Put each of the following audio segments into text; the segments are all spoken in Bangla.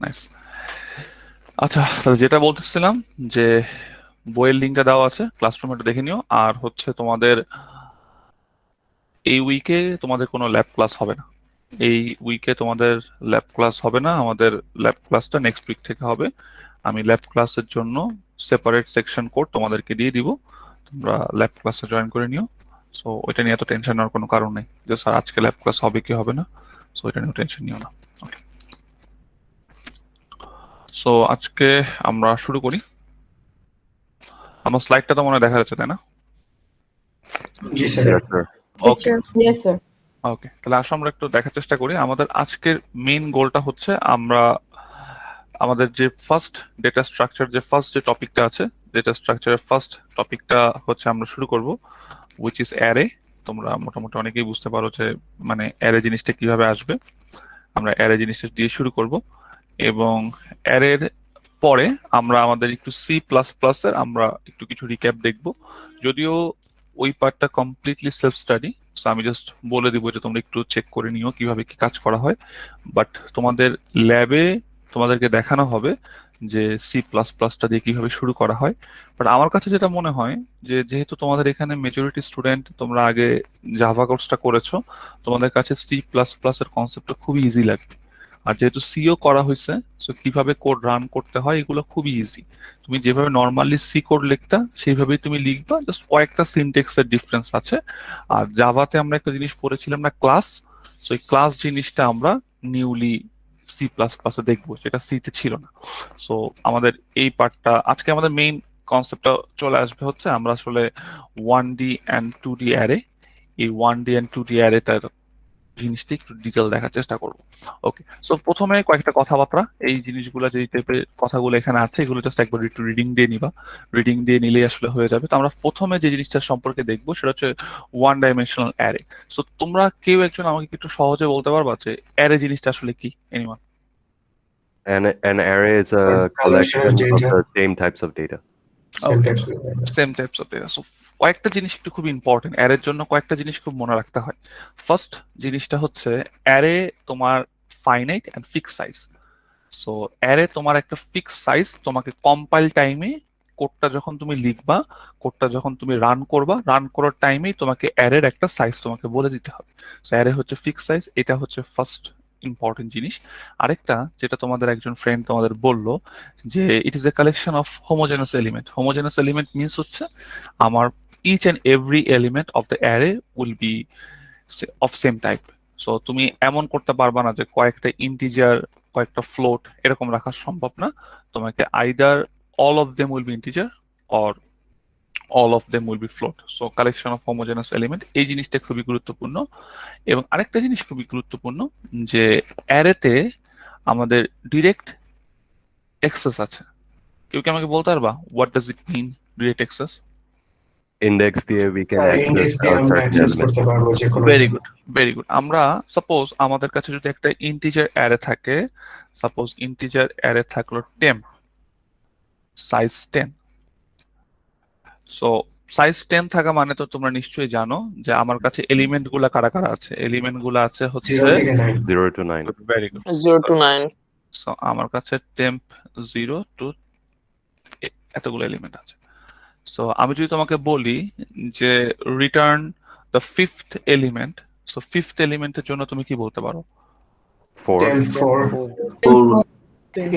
নাইস। আচ্ছা, তাহলে যেটা বলতেছিলাম যে বইয়ের লিঙ্কটা দেওয়া আছে, ক্লাসরুমে একটু দেখে নিও। আর হচ্ছে তোমাদের এই উইকে তোমাদের কোনো ল্যাব ক্লাস হবে না। এই উইকে তোমাদের ল্যাব ক্লাস হবে না, আমাদের ল্যাব ক্লাসটা নেক্সট উইক থেকে হবে। আমি ল্যাব ক্লাসের জন্য সেপারেট সেকশন কোড তোমাদেরকে দিয়ে দিব, তোমরা ল্যাব ক্লাসে জয়েন করে নিও। সো ওইটা নিয়ে এত টেনশন নেওয়ার কোনো কারণ নেই যে স্যার আজকে ল্যাব ক্লাস হবে কি হবে না। সো এটা নিয়ে টেনশন নিও না। ওকে, সো আজকে আমরা শুরু করি। আমার স্লাইডটা তো মনে হয় দেখা যাচ্ছে, তাই না? জি স্যার। Yes, sir. Yes, ওকে, sir. Yes, sir. ওকে, তাহলে আসো আমরা একটু দেখার চেষ্টা করি। আমাদের আজকের মেইন গোলটা হচ্ছে আমরা আমাদের যে ফার্স্ট ডেটা স্ট্রাকচার, যে ফার্স্ট যে টপিকটা আছে, ডেটা স্ট্রাকচারের ফার্স্ট টপিকটা হচ্ছে আমরা শুরু করব, উইচ ইজ অ্যারে। তোমরা মোটামুটি অনেকেই বুঝতে পারো যে মানে অ্যারে জিনিসটা কিভাবে আসবে। আমরা অ্যারে জিনিসটা দিয়ে শুরু করব, এবং অ্যারের পরে আমরা আমাদের একটু সি প্লাস প্লাস এর আমরা একটু কিছু রিক্যাপ দেখব। যদিও ওই পার্টটা কমপ্লিটলি সেলফ স্টাডি, তো আমি জাস্ট বলে দিব যে তোমরা একটু চেক করে নিও কিভাবে কি কাজ করা হয়। বাট তোমাদের ল্যাবে তোমাদেরকে দেখানো হবে যে সি প্লাস প্লাসটা দিয়ে কিভাবে শুরু করা হয়। বাট আমার কাছে যেটা মনে হয় যে যেহেতু তোমাদের এখানে মেজরিটি স্টুডেন্ট তোমরা আগে জাভা কোর্সটা করেছো, তোমাদের কাছে সি প্লাস প্লাস এর কনসেপ্টটা খুবই ইজি লাগবে। আর যেহেতু সিও করা হয়েছে, সো কিভাবে কোড রান করতে হয় এগুলো খুবই ইজি। তুমি যেভাবে নর্মালি সি কোড লিখতা সেইভাবেই তুমি লিখবা, জাস্ট কয়েকটা সিনটেক্সের ডিফারেন্স আছে। আর জাভাতে আমরা একটা জিনিস পড়েছিলাম না, ক্লাস। সো এই ক্লাস জিনিসটা আমরা নিউলি সি প্লাস প্লাসে দেখবো, যেটা সিতে ছিল না। সো আমাদের এই পার্টটা আজকে আমাদের মেইন কনসেপ্টটা চলে আসবে হচ্ছে আমরা আসলে 1D অ্যান্ড 2D অ্যারে, এই 1D অ্যান্ড 2D অ্যারেটার জিনিসটা একটু ডিটেল দেখার চেষ্টা করবো। ওকে, সো প্রথমে কয়েকটা কথাবার্তা, এই জিনিসগুলো যে টাইপের কথাগুলো এখানে আছে এগুলো জাস্ট একবার একটু রিডিং দিয়ে নিবা। রিডিং দিয়ে নিলেই আসলে হয়ে যাবে। তো আমরা প্রথমে যে জিনিসটা সম্পর্কে দেখবো সেটা হচ্ছে ওয়ান ডাইমেনশনাল অ্যারে। সো তোমরা কেউ একজন আমাকে একটু সহজে বলতে পারবা যে অ্যারে জিনিসটা আসলে কি? Anyone? An array is a Collection of collection of data. the same types of data. Same okay, types of data. Same types of data. So কয়েকটা জিনিস একটু খুব ইম্পর্টেন্ট, অ্যারের জন্য কয়েকটা জিনিস খুব মনে রাখতে হয়। ফার্স্ট জিনিসটা হচ্ছে অ্যারে তোমার finite and fix size. So array তোমার একটা ফিক্স সাইজ, তোমাকে কম্পাইল টাইমে কোডটা যখন তুমি লিখবা, কোডটা যখন তুমি রান করবা, রান করার টাইমেই তোমাকে অ্যারের একটা সাইজ তোমাকে বলে দিতে হবে। সো অ্যারে হচ্ছে ফিক্স সাইজ, এটা হচ্ছে ফার্স্ট ইম্পর্টেন্ট জিনিস। আরেকটা যেটা তোমাদের একজন ফ্রেন্ড তোমাদের বললো যে it is a collection of homogeneous element. Homogeneous element means হচ্ছে আমার each and every element of the array will be of same type. So তুমি এমন করতে পারবা না যে কয়েকটা ইন্টিজার কয়েকটা ফ্লোট এরকম রাখা সম্ভব না। তোমাকে either all of them will be integer or all of them will be float. So collection of homogeneous element, এই জিনিসটা খুবই গুরুত্বপূর্ণ। এবং আরেকটা জিনিস খুবই গুরুত্বপূর্ণ যে অ্যারেতে আমাদের ডিরেক্ট অ্যাক্সেস আছে। কেউ কি আমাকে বলতে পারবা what does it mean direct access? Index দিয়ে we can sir access index দিয়ে আমরা certain অ্যাক্সেস elements. করতে পারবো যে কোনো ভেরি গুড, ভেরি গুড। আমরা সাপোজ আমাদের কাছে যদি একটা ইন্টিজার অ্যারে থাকে, সাপোজ ইন্টিজার অ্যারে থাকলো 10, সাইজ 10। সো সাইজ 10 থাকা মানে তো তোমরা নিশ্চয়ই জানো যে আমার কাছে এলিমেন্ট গুলা কারা কারা আছে। এলিমেন্ট গুলা আছে হচ্ছে 0 থেকে 9। 0 to 9. Very good. 0 to 9. So আমার কাছে টেম্প 0 টু এতগুলো এলিমেন্ট আছে। সো আমি যদি তোমাকে বলি যে return the fifth element, so fifth এলিমেন্টের জন্য তুমি কি বলতে পারো? 4. 10 4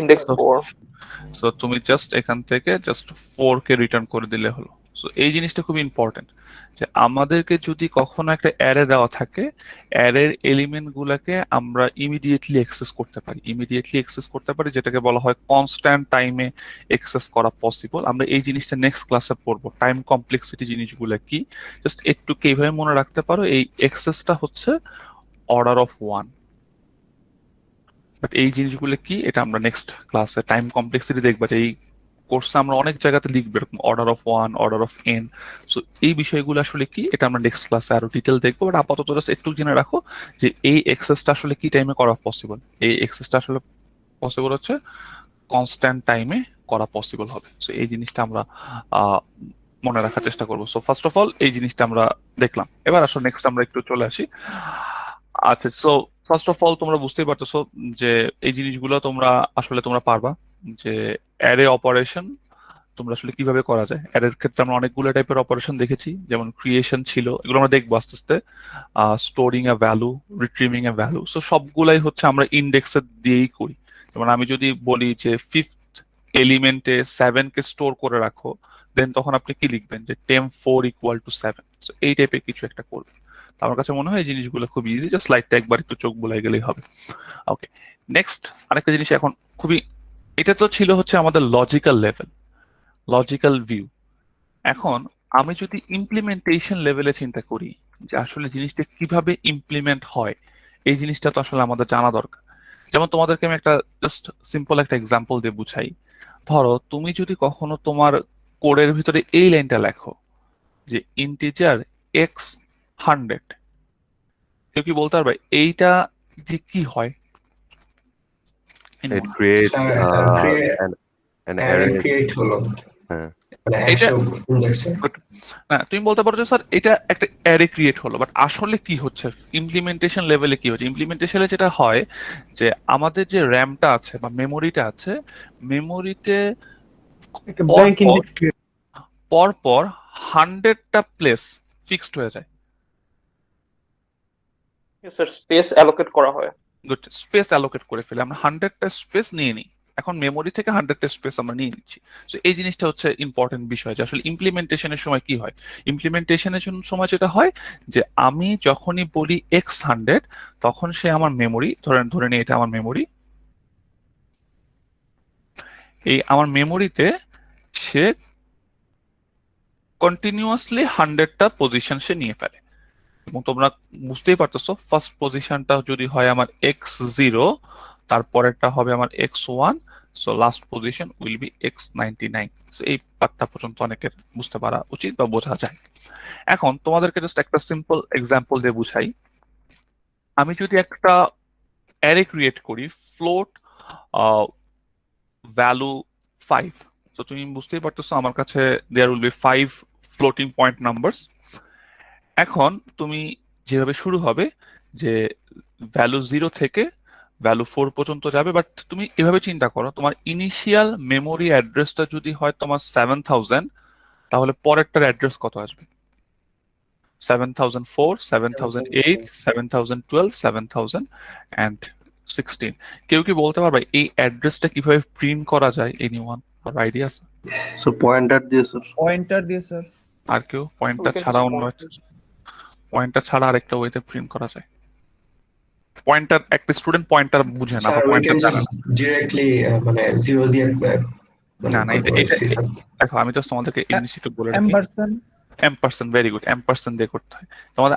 Index So, 4. সো তুমি জাস্ট এখান থেকে জাস্ট 4 কে রিটার্ন করে দিলে হলো। সো এই জিনিসটা খুব ইম্পর্টেন্ট যে আমাদেরকে যদি কখনো একটা অ্যারে দেওয়া থাকে, অ্যারের এলিমেন্ট গুলাকে আমরা ইমিডিয়েটলি অ্যাক্সেস করতে পারি। ইমিডিয়েটলি অ্যাক্সেস করতে পারি যেটাকে বলা হয় কনস্ট্যান্ট টাইমে অ্যাক্সেস করা পসিবল। আমরা এই জিনিসটা নেক্সট ক্লাসে পড়বো, টাইম কমপ্লেক্সিটি জিনিসগুলো কি। জাস্ট একটু এইভাবে মনে রাখতে পারো এই অ্যাক্সেসটা হচ্ছে অর্ডার অফ 1। বাট এই জিনিসগুলো কি এটা আমরা নেক্সট ক্লাসে টাইম কমপ্লেক্সিটি দেখবো। যে এই কোর্সে আমরা অনেক জায়গাতে লিখবো এরকম order of 1, order of n। So এই বিষয়গুলো আসলে কি এটা আমরা নেক্সট ক্লাসে আরো ডিটেল দেখবো। বাট আপাতত জাস্ট একটু জেনে রাখো যে এই এক্সেসটা আসলে কি টাইমে করা পসিবল। এই এক্সেসটা আসলে পসিবল হচ্ছে কনস্ট্যান্ট টাইমে করা পসিবল হবে। সো এই জিনিসটা আমরা মনে রাখার চেষ্টা করবো। সো ফার্স্ট অফ অল এই জিনিসটা আমরা দেখলাম। এবার আসলে নেক্সট আমরা একটু চলে আসি। আচ্ছা, সো ফার্স্ট অফ অল তোমরা বুঝতেই পারতেছো যে এই জিনিসগুলো তোমরা পারবা, যে অ্যারে অপারেশন তোমরা আসলে কিভাবে করা যায়। অ্যারের ক্ষেত্রে আমরা অনেকগুলো টাইপের অপারেশন দেখেছি, যেমন ক্রিয়েশন ছিল, এগুলো আমরা দেখবো আস্তে আস্তে, storing a value, রিট্রিভিং a value. So সবগুলাই হচ্ছে আমরা ইন্ডেক্সের দিয়েই করি। যেমন আমি যদি বলি যে 5th এলিমেন্টে 7 কে স্টোর করে রাখো, দেন তখন আপনি কি লিখবেন যে temp4 = 7। সো এই টাইপের কিছু একটা করবেন। তো আমার কাছে মনে হয় এই জিনিসগুলো খুব ইজি, জাস্ট স্লাইডটা একবার একটু চোখ বুলাই গেলেই হবে। ওকে, নেক্সট আরেকটা জিনিস এখন খুবই, এটা তো ছিল হচ্ছে আমাদের লজিক্যাল লেভেল, লজিক্যাল ভিউ। এখন আমি যদি ইমপ্লিমেন্টেশন লেভেলে চিন্তা করি যে আসলে জিনিসটা কিভাবে ইমপ্লিমেন্ট হয়, এই জিনিসটা তো আসলে আমাদের জানা দরকার। যেমন তোমাদেরকে আমি একটা জাস্ট সিম্পল একটা এক্সাম্পল দিয়ে বুঝাই। ধরো তুমি যদি কখনো তোমার কোডের ভিতরে এই লাইনটা লেখো যে ইন্টিজার x100, কেউ কি বলতে পারবে এইটা যে কি হয়? It creates Sir, an array array. Create হলো হ্যাঁ। মানে এটা 100 ইন্ডেক্সে। না, তুমি বলতে পারো যে স্যার এটা একটা অ্যারে ক্রিয়েট হলো, বাট আসলে কি হচ্ছে ইমপ্লিমেন্টেশন লেভেলে? কি হচ্ছে ইমপ্লিমেন্টেশনে যেটা হয় যে আমাদের যে র্যামটা আছে বা মেমোরিটা আছে, মেমোরিতে একটা ব্ল্যাঙ্ক ইন্ডেক্স পর 100টা প্লেস ফিক্সড হয়ে যায়। স্যার স্পেস অ্যালোকেট করা হয়। গুড, স্পেস অ্যালোকেট করে ফেলে আমরা 100টা স্পেস নিয়ে নিই। এখন মেমোরি থেকে 100টা স্পেস আমরা নিয়ে নিচ্ছি। তো এই জিনিসটা হচ্ছে ইম্পর্টেন্ট বিষয়, যে আসলে ইমপ্লিমেন্টেশনের সময় কি হয়। ইমপ্লিমেন্টেশনের সময় যেটা হয় যে আমি যখনই বলি x100, তখন সে আমার মেমোরি, ধরে নিই এটা আমার মেমোরি, এই আমার মেমোরিতে সে কন্টিনিউয়াসলি 100টা পজিশন সে নিয়ে ফেলে। এবং তোমরা বুঝতেই পারতেছো, ফার্স্ট পজিশনটা যদি হয় আমার x0, তারপরেরটা হবে আমার x1, so last position will be x99। So এই পার্টটা পর্যন্ত অনেকের বুঝতে পারা উচিত বা বোঝা যায়। এখন তোমাদেরকে জাস্ট একটা সিম্পল এক্সাম্পল দিয়ে বুঝাই। আমি যদি একটা অ্যারে ক্রিয়েট করি ফ্লোট ভ্যালু 5, তো তুমি বুঝতেই পারতেছো আমার কাছে there will be 5 floating point numbers. এখন তুমি যেভাবে শুরু হবে যে ভ্যালু 0 থেকে ভ্যালু 4 পর্যন্ত যাবে, বাট তুমি এভাবে চিন্তা করো, তোমার ইনিশিয়াল মেমোরি অ্যাড্রেসটা যদি হয় তোমার 7000, তাহলে পরেরটার অ্যাড্রেস কত আসবে? 7004, 7008, 7012, 7016। কেউ কি বলতে পারবে এই অ্যাড্রেসটা কিভাবে প্রিন্ট করা যায়? এনিওয়ান আর আইডিয়া আছে? সো পয়েন্টার দিয়ে স্যার। পয়েন্টার দিয়ে স্যার। আর কেউ? পয়েন্টার We can ছাড়া just অন্য point it. পয়েন্টার ছাড়া আরেকটা ওয়েতে প্রিন্ট করা যায়। পয়েন্টার, একটা স্টুডেন্ট পয়েন্টার বুঝে না, স্যার বা উই পয়েন্টার ক্যান জানে জাস্ট না। ডিরেক্টলি মানে 0 দিয়ে মানে না, এটা করতে পারছি, স্যার। দেখো আমি জাস্ট তোমাদেরকে ইংলিশ একটু বলে রাখি। এম্পারসন এম্পারসেন্ট, ভেরি গুড, এম্পারসেন্ট দিয়ে করতে হয়।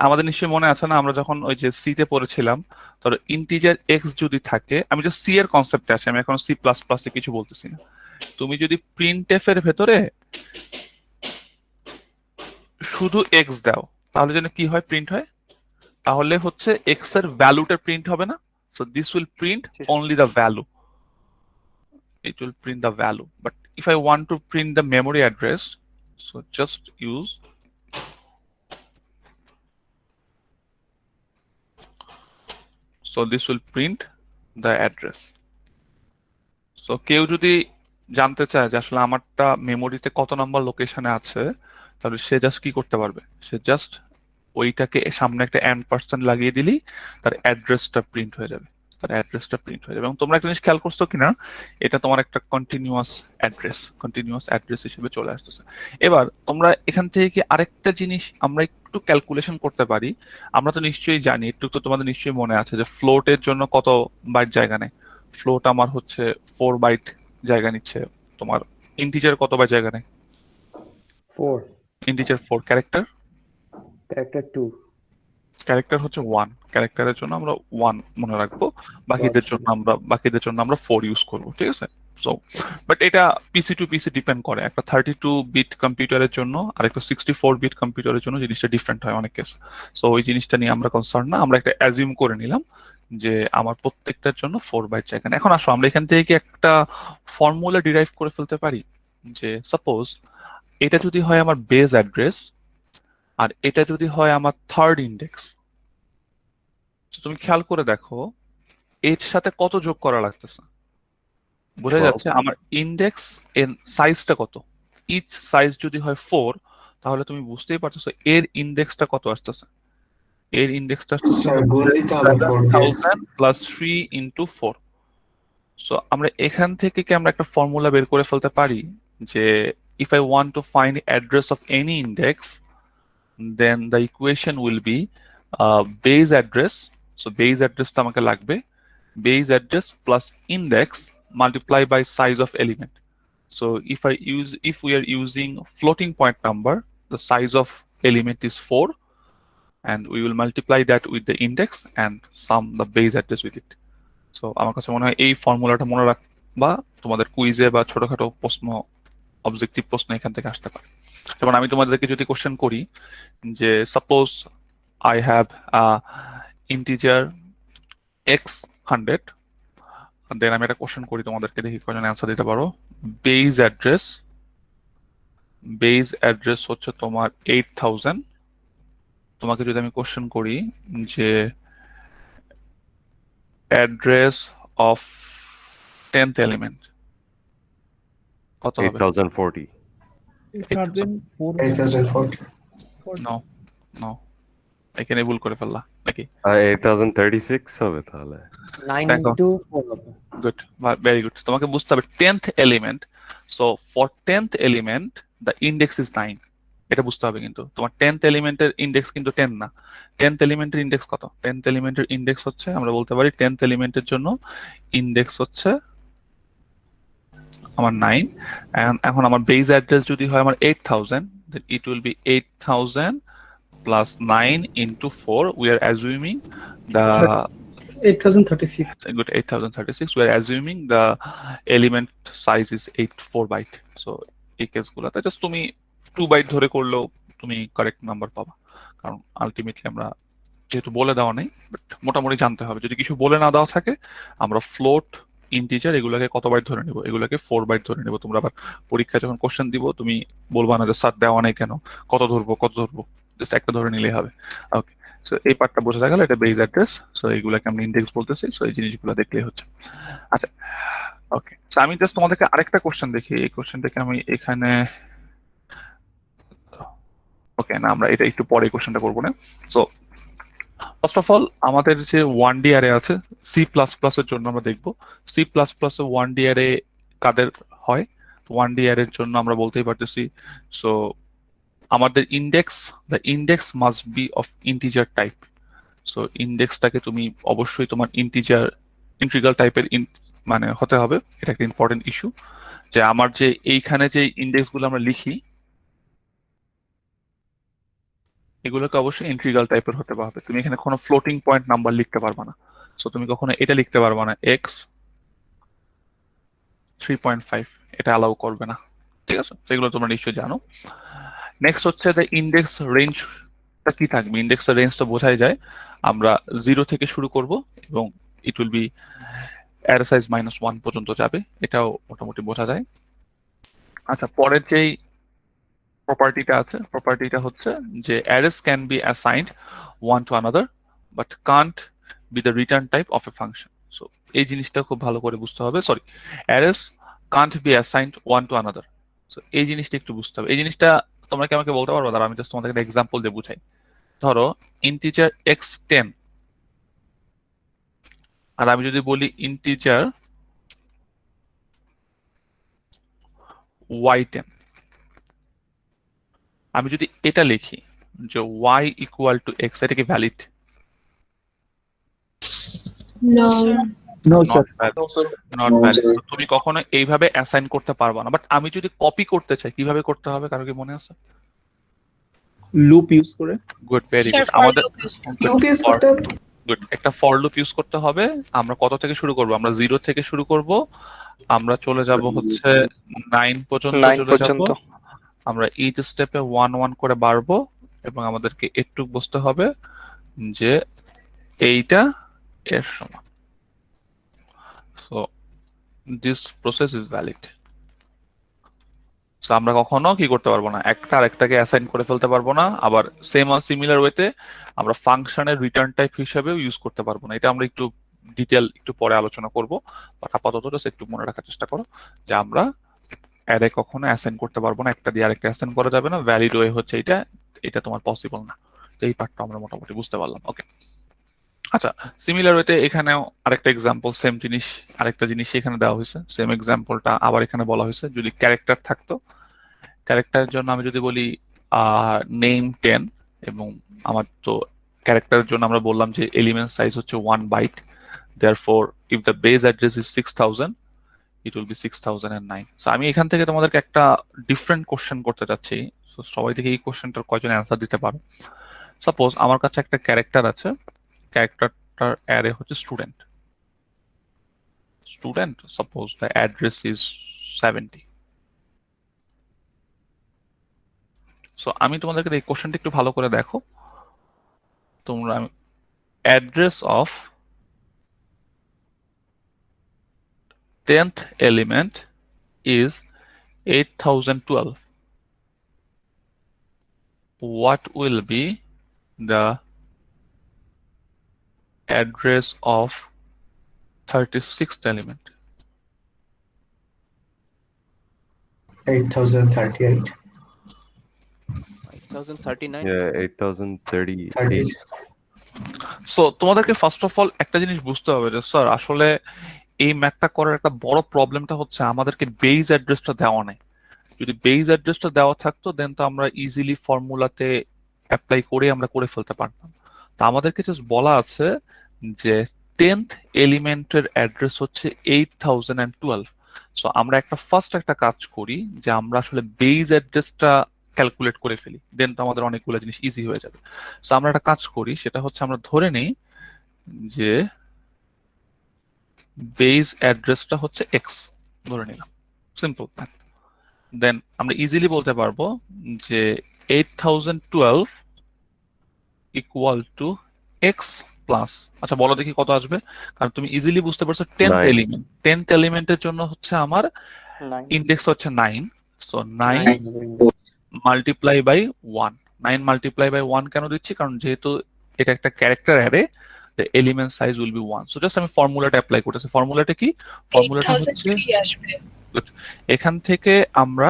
আমাদের নিশ্চয়ই মনে আছে না, আমরা যখন ওই যে সি তে পড়েছিলাম, ধরো ইন্টিজার এক্স যদি থাকে, আমি জাস্ট সি এর কনসেপ্টে আসি, আমি এখন C++ এ কিছু বলতেছি না। তুমি যদি প্রিন্টএফ এর ভেতরে শুধু এক্স দাও, তাহলে যেন কি হয়, প্রিন্ট হয়। তাহলে হচ্ছে এক্স এর ভ্যালুটা প্রিন্ট হবে না, so this will print only the value, it will print the value. But if I want to print the memory address, so just use so this will print the address. So কেউ যদি জানতে চায় যে আসলে আমারটা মেমোরিতে কত নম্বর লোকেশনে আছে, তাহলে সে জাস্ট কি করতে পারবে, সে জাস্ট ওইটাকে সামনে একটা % লাগিয়ে দিলেই তার অ্যাড্রেসটা প্রিন্ট হয়ে যাবে, তার অ্যাড্রেসটা প্রিন্ট হয়ে যাবে। এবং তোমরা একটা জিনিস খেয়াল করছো কিনা, এটা তোমার একটা কন্টিনিউয়াস অ্যাড্রেস হিসেবে চলে আসতেছে। এবার তোমরা এখান থেকে কি আরেকটা জিনিস আমরা একটু ক্যালকুলেশন করতে পারি। আমরা তো নিশ্চয়ই জানি, একটু তো তোমাদের নিশ্চয়ই মনে আছে যে ফ্লোটের জন্য কত বাইট জায়গা নেয়। ফ্লোট আমার হচ্ছে 4 বাইট জায়গা নিচ্ছে। তোমার ইন্টিজার কত বাইট জায়গা নেয়? 4 ইন্টিজার 4, ক্যারেক্টার ক্যারেক্টার 2 ক্যারেক্টার হচ্ছে 1, ক্যারেক্টারের জন্য আমরা 1 মনে রাখবো, বাকিদের জন্য আমরা 4 ইউজ করব, ঠিক আছে? সো বাট এটা পিসি টু পিসি ডিপেন্ড করে, একটা 32 বিট কম্পিউটারের জন্য আর একটা 64 বিট কম্পিউটারের জন্য জিনিসটা ডিফারেন্ট হয় অনেক কেস। সো ওই জিনিসটা নিয়ে আমরা কনসার্ন না, আমরা একটা অ্যাজিউম করে নিলাম যে আমার প্রত্যেকটার জন্য 4 বাইট জায়গা। এখন আসো আমরা এখান থেকে কি একটা ফর্মুলা ডিরাইভ করে ফেলতে পারি, যে সাপোজ এটা যদি হয় আমার বেস অ্যাড্রেস আর এটা যদি হয় আমার থার্ড ইন্ডেক্স, তো তুমি খেয়াল করে দেখো এর সাথে কত যোগ করা লাগতেছে, বোঝা 12 যাচ্ছে আমার ইন্ডেক্স এর সাইজটা কত। ইচ সাইজ যদি হয় 4, তাহলে তুমি বুঝতেই পারতেছো এর ইন্ডেক্সটা কত আসতেছে। এর ইন্ডেক্সটা আসতেছে স্যার গুণ দিতে হবে 4 দিয়ে 7000 প্লাস 3 ইন্টু 4। সো আমরা এখান থেকে কি আমরা একটা ফর্মুলা বের করে ফেলতে পারি যে if I want to find the address of any index, then the equation will be base address. So base address টা আমাকে লাগবে base address plus index multiply by size of element. So if we are using floating point number, the size of element is 4, and we will multiply that with the index and sum the base address with it. So আমার কাছে মনে হয় এই ফর্মুলাটা মনে রাখবা, তোমাদের কুইজে বা ছোটখাটো প্রশ্ন, অবজেক্টিভ প্রশ্ন এখান থেকে আসতে পারে। যেমন আমি তোমাদেরকে যদি কোশ্চেন করি যে suppose I have integer x 100, দেন আমি একটা কোশ্চেন করি তোমাদেরকে, দেখি কয়জন অ্যান্সার দিতে পারো। বেজ অ্যাড্রেস হচ্ছে তোমার 8000। তোমাকে যদি আমি কোশ্চেন করি যে অ্যাড্রেস অফ 10th এলিমেন্ট কত হবে? 8040 8040 নো নো, এখানে ভুল করে ফেললা নাকি? 8036 হবে তাহলে। 9 দেখো। into 4 হবে। Good, very good. তোমাকে বুঝতে হবে 10th element. So for 10th element the index is 9, এটা বুঝতে হবে। কিন্তু তোমার 10th এলিমেন্টের ইন্ডেক্স কিন্তু 10 না। 10th এলিমেন্টের ইন্ডেক্স কত? 10th এলিমেন্টের ইন্ডেক্স হচ্ছে, আমরা বলতে পারি 10th এলিমেন্টের জন্য ইন্ডেক্স হচ্ছে আমার 9, and এখন আমার বেস অ্যাড্রেস যদি হয় আমার 8000, then it will be 8000 plus 9 into 4. We are assuming the 8036 good 8036. We are assuming the element size is 84 byte. So এই কেসগুলোতে জাস্ট তুমি 2 বাইট ধরে করলেও তুমি কারেক্ট নাম্বার পাবা, কারণ আলটিমেটলি আমরা যেহেতু বলে দেওয়া নেই, বাট মোটামুটি জানতে হবে। যদি কিছু বলে না দেওয়া থাকে, আমরা ফ্লোট, ইন্টিজার এগুলোকে কত বাইট ধরে নিব, এগুলোকে 4 বাইট ধরে নিব। তোমরা আবার পরীক্ষায় যখন কোশ্চেন দিব তুমি বলবা না যে স্যার দেওয়া নেই কেন, কত ধরবো, জাস্ট একটা ধরে নিলেই হবে। ওকে, সো এই পার্টটা বোঝা গেল, এটা বেস অ্যাড্রেস। সো এইগুলোকে আমরা ইন্ডেক্স বলতেছি। সো এই জিনিসগুলো দেখলেই হচ্ছে। আচ্ছা, ওকে, সো আমি জাস্ট তোমাদেরকে আরেকটা কোশ্চেন দেখি। এই কোশ্চেনটাকে আমি এখানে, ওকে না, আমরা এটা একটু পরে কোশ্চেনটা করবো না। সো ফার্স্ট অফ অল আমাদের যে 1D অ্যারে আছে সি প্লাস প্লাস এর জন্য আমরা দেখবো সি প্লাস প্লাস এর 1D অ্যারে কাদের হয়। 1D অ্যারের জন্য আমরা বলতেই পারতেছি, সো আমাদের the index must be of integer type. So ইন্ডেক্সটাকে তুমি অবশ্যই তোমার ইন্টিগ্রাল টাইপের মানে হতে হবে। এটা একটা ইম্পর্টেন্ট ইস্যু, যে আমার যে এইখানে যে ইন্ডেক্সগুলো আমরা লিখি এগুলোকে অবশ্যই ইন্টিগ্রাল টাইপের হতে হবে। তুমি এখানে কোনো ফ্লোটিং পয়েন্ট নাম্বার লিখতে পারবে না। সো তুমি কখনো এটা লিখতে পারবে না এক্স 3.5, এটা অ্যালাউ করবে না। ঠিক আছে, সেগুলো তোমরা নিশ্চয়ই জানো। নেক্সট হচ্ছে দ্য ইন্ডেক্স রেঞ্জটা কি থাকবে। ইন্ডেক্সের রেঞ্জটা বোঝাই যায়, আমরা 0 থেকে শুরু করব এবং it will be array size -1 পর্যন্ত যাবে, এটাও মোটামুটি বোঝা যায়। আচ্ছা, পরের যেই প্রপার্টিটা আছে, প্রপার্টিটা হচ্ছে যে arrays can be assigned one to another but can't be the return type of A function. So এই জিনিসটা খুব ভালো করে বুঝতে হবে। Sorry, arrays can't be assigned one to another. So এই জিনিসটা একটু বুঝতে হবে। এই জিনিসটা তোমরা কি আমাকে বলতে পারবো? দাঁড়া, আমি জাস্ট তোমাদের একটা এক্সাম্পল দিয়ে বুঝাই। ধরো ইন্টিজার x10, আর আমি যদি বলি ইন্টিজার y10, আমি যদি এটা লিখি যে y ইকুয়াল টু x, এটা কি valid? No. No, not sir. Valid. তুমি কখনো এইভাবে অ্যাসাইন করতে পারবা না। বাট আমি যদি কপি করতে চাই, কিভাবে করতে হবে? কারো কি মনে আছে? লুপ ইউজ করে। Good, very Sir, good. for আমাদের loop use. লুপ ইউজ করতে হবে। গুড, একটা ফর লুপ ইউজ করতে হবে। আমরা কত থেকে শুরু করব? আমরা 0 থেকে শুরু করব, আমরা চলে যাব হচ্ছে 9 পর্যন্ত 9 চলে যাব। পর্যন্ত। আমরা ইচ স্টেপে 1 1 করে বাড়বো এবং আমাদেরকে একটু বুঝতে হবে যে এইটা এর সমান। So this process is valid. So আমরা কখনো কি করতে পারবো না, একটা আরেকটাকে অ্যাসাইন করে ফেলতে পারবো না, আবার সেম আর সিমিলার ওয়েতে আমরা ফাংশনের রিটার্ন টাইপ হিসেবেও ইউজ করতে পারবো না। এটা আমরা একটু ডিটেল একটু পরে আলোচনা করব, বাট আপাতত জাস্ট একটু মনে রাখার চেষ্টা করো যে আমরা অ্যারে কখনো অ্যাসাইন করতে পারবো না, একটা দিয়ে আরেকটা অ্যাসাইন করা যাবে না, ভ্যালিড ওয়ে হচ্ছে এটা, এটা তোমার পসিবল না। তো এই পার্টটা আমরা মোটামুটি বুঝতে পারলাম। ওকে, আচ্ছা, সিমিলার ওয়েতে এখানেও আরেকটা এক্সাম্পল, সেম জিনিস আরেকটা জিনিস এখানে দেওয়া হয়েছে, সেম এক্সাম্পলটা আবার এখানে বলা হয়েছে। যদি ক্যারেক্টার থাকতো, ক্যারেক্টারের জন্য আমি যদি বলি নেম 10, এবং আমার তো ক্যারেক্টারের জন্য আমরা বললাম যে এলিমেন্ট সাইজ হচ্ছে 1 byte, therefore if the base address is 6000 it will be 6009. So আমি এখান থেকে তোমাদেরকে একটা ডিফারেন্ট কোশ্চেন করতে চাচ্ছি। সো সবাই থেকে এই কোশ্চেনটার কয়জন অ্যান্সার দিতে পারো? সাপোজ আমার কাছে একটা ক্যারেক্টার আছে, ক্যারেক্টারটার অ্যারে হচ্ছে student, suppose the address is 70. So আমি তোমাদেরকে এই কোশ্চেনটা একটু ভালো করে দেখো। তোমরা address of 10th element is 8012. What will be the address of 36th element? 8038. 1039. Yeah, 8038. 30. So তোমাদেরকে ফার্স্ট অফ অল একটা জিনিস বুঝতে হবে যে স্যার আসলে এই ম্যাথটা করার একটা বড় প্রবলেমটা হচ্ছে আমাদেরকে বেস অ্যাড্রেসটা দেওয়া নেই। যদি বেস অ্যাড্রেসটা দেওয়া থাকতো দেন তো আমরা ইজিলি ফর্মুলাতে অ্যাপ্লাই করে আমরা করে ফেলতে পারতাম। তো আমাদেরকে জাস্ট বলা আছে যে 10th এলিমেন্টের অ্যাড্রেস হচ্ছে 8012। সো আমরা ফার্স্ট একটা কাজ করি যে আমরা আসলে বেস অ্যাড্রেসটা ক্যালকুলেট করে ফেলি, দেন তো আমাদের অনেকগুলো জিনিস ইজি হয়ে যাবে। সো আমরা একটা কাজ করি, সেটা হচ্ছে আমরা ধরে নেই যে বেস অ্যাড্রেসটা হচ্ছে এক্স ধরে নিলাম, সিম্পল। দেন আমরা ইজিলি বলতে পারবো যে 8012 ইকুয়াল টু এক্স প্লাস, আচ্ছা বলো দেখি কত আসবে, কারণ তুমি ইজিলি বুঝতে পারছো 10th Nine. এলিমেন্ট, 10th এলিমেন্টের জন্য হচ্ছে আমার 9. ইন্ডেক্স হচ্ছে 9, so 9 multiply by 1। 9 multiply by 1 কেন দিচ্ছি, কারণ যেহেতু এটা একটা character array, the element size will be 1. so just আমি ফর্মুলাটা অ্যাপ্লাই করতেছি। ফর্মুলাটা কি? ফর্মুলাটা হচ্ছে 8003 আসবে। এখান থেকে আমরা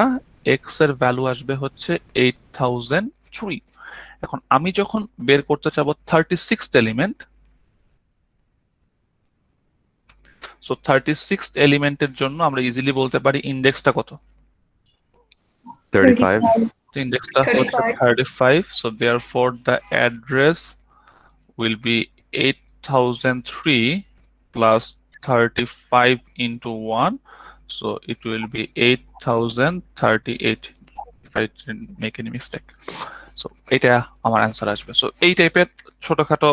x এর ভ্যালু আসবে হচ্ছে 8003। এখন আমি যখন বের করতে চাবো 36th এলিমেন্ট, সো 36th এলিমেন্টের জন্য আমরা ইজিলি বলতে পারি ইন্ডেক্সটা কত? 35. তো ইন্ডেক্সটা হচ্ছে 35, so therefore the address will be 8003 plus 35 into 1, so it will be 8038 if I didn't make any mistake. So এটা আমার অ্যান্সার আসবে। সো এই টাইপের ছোটখাটো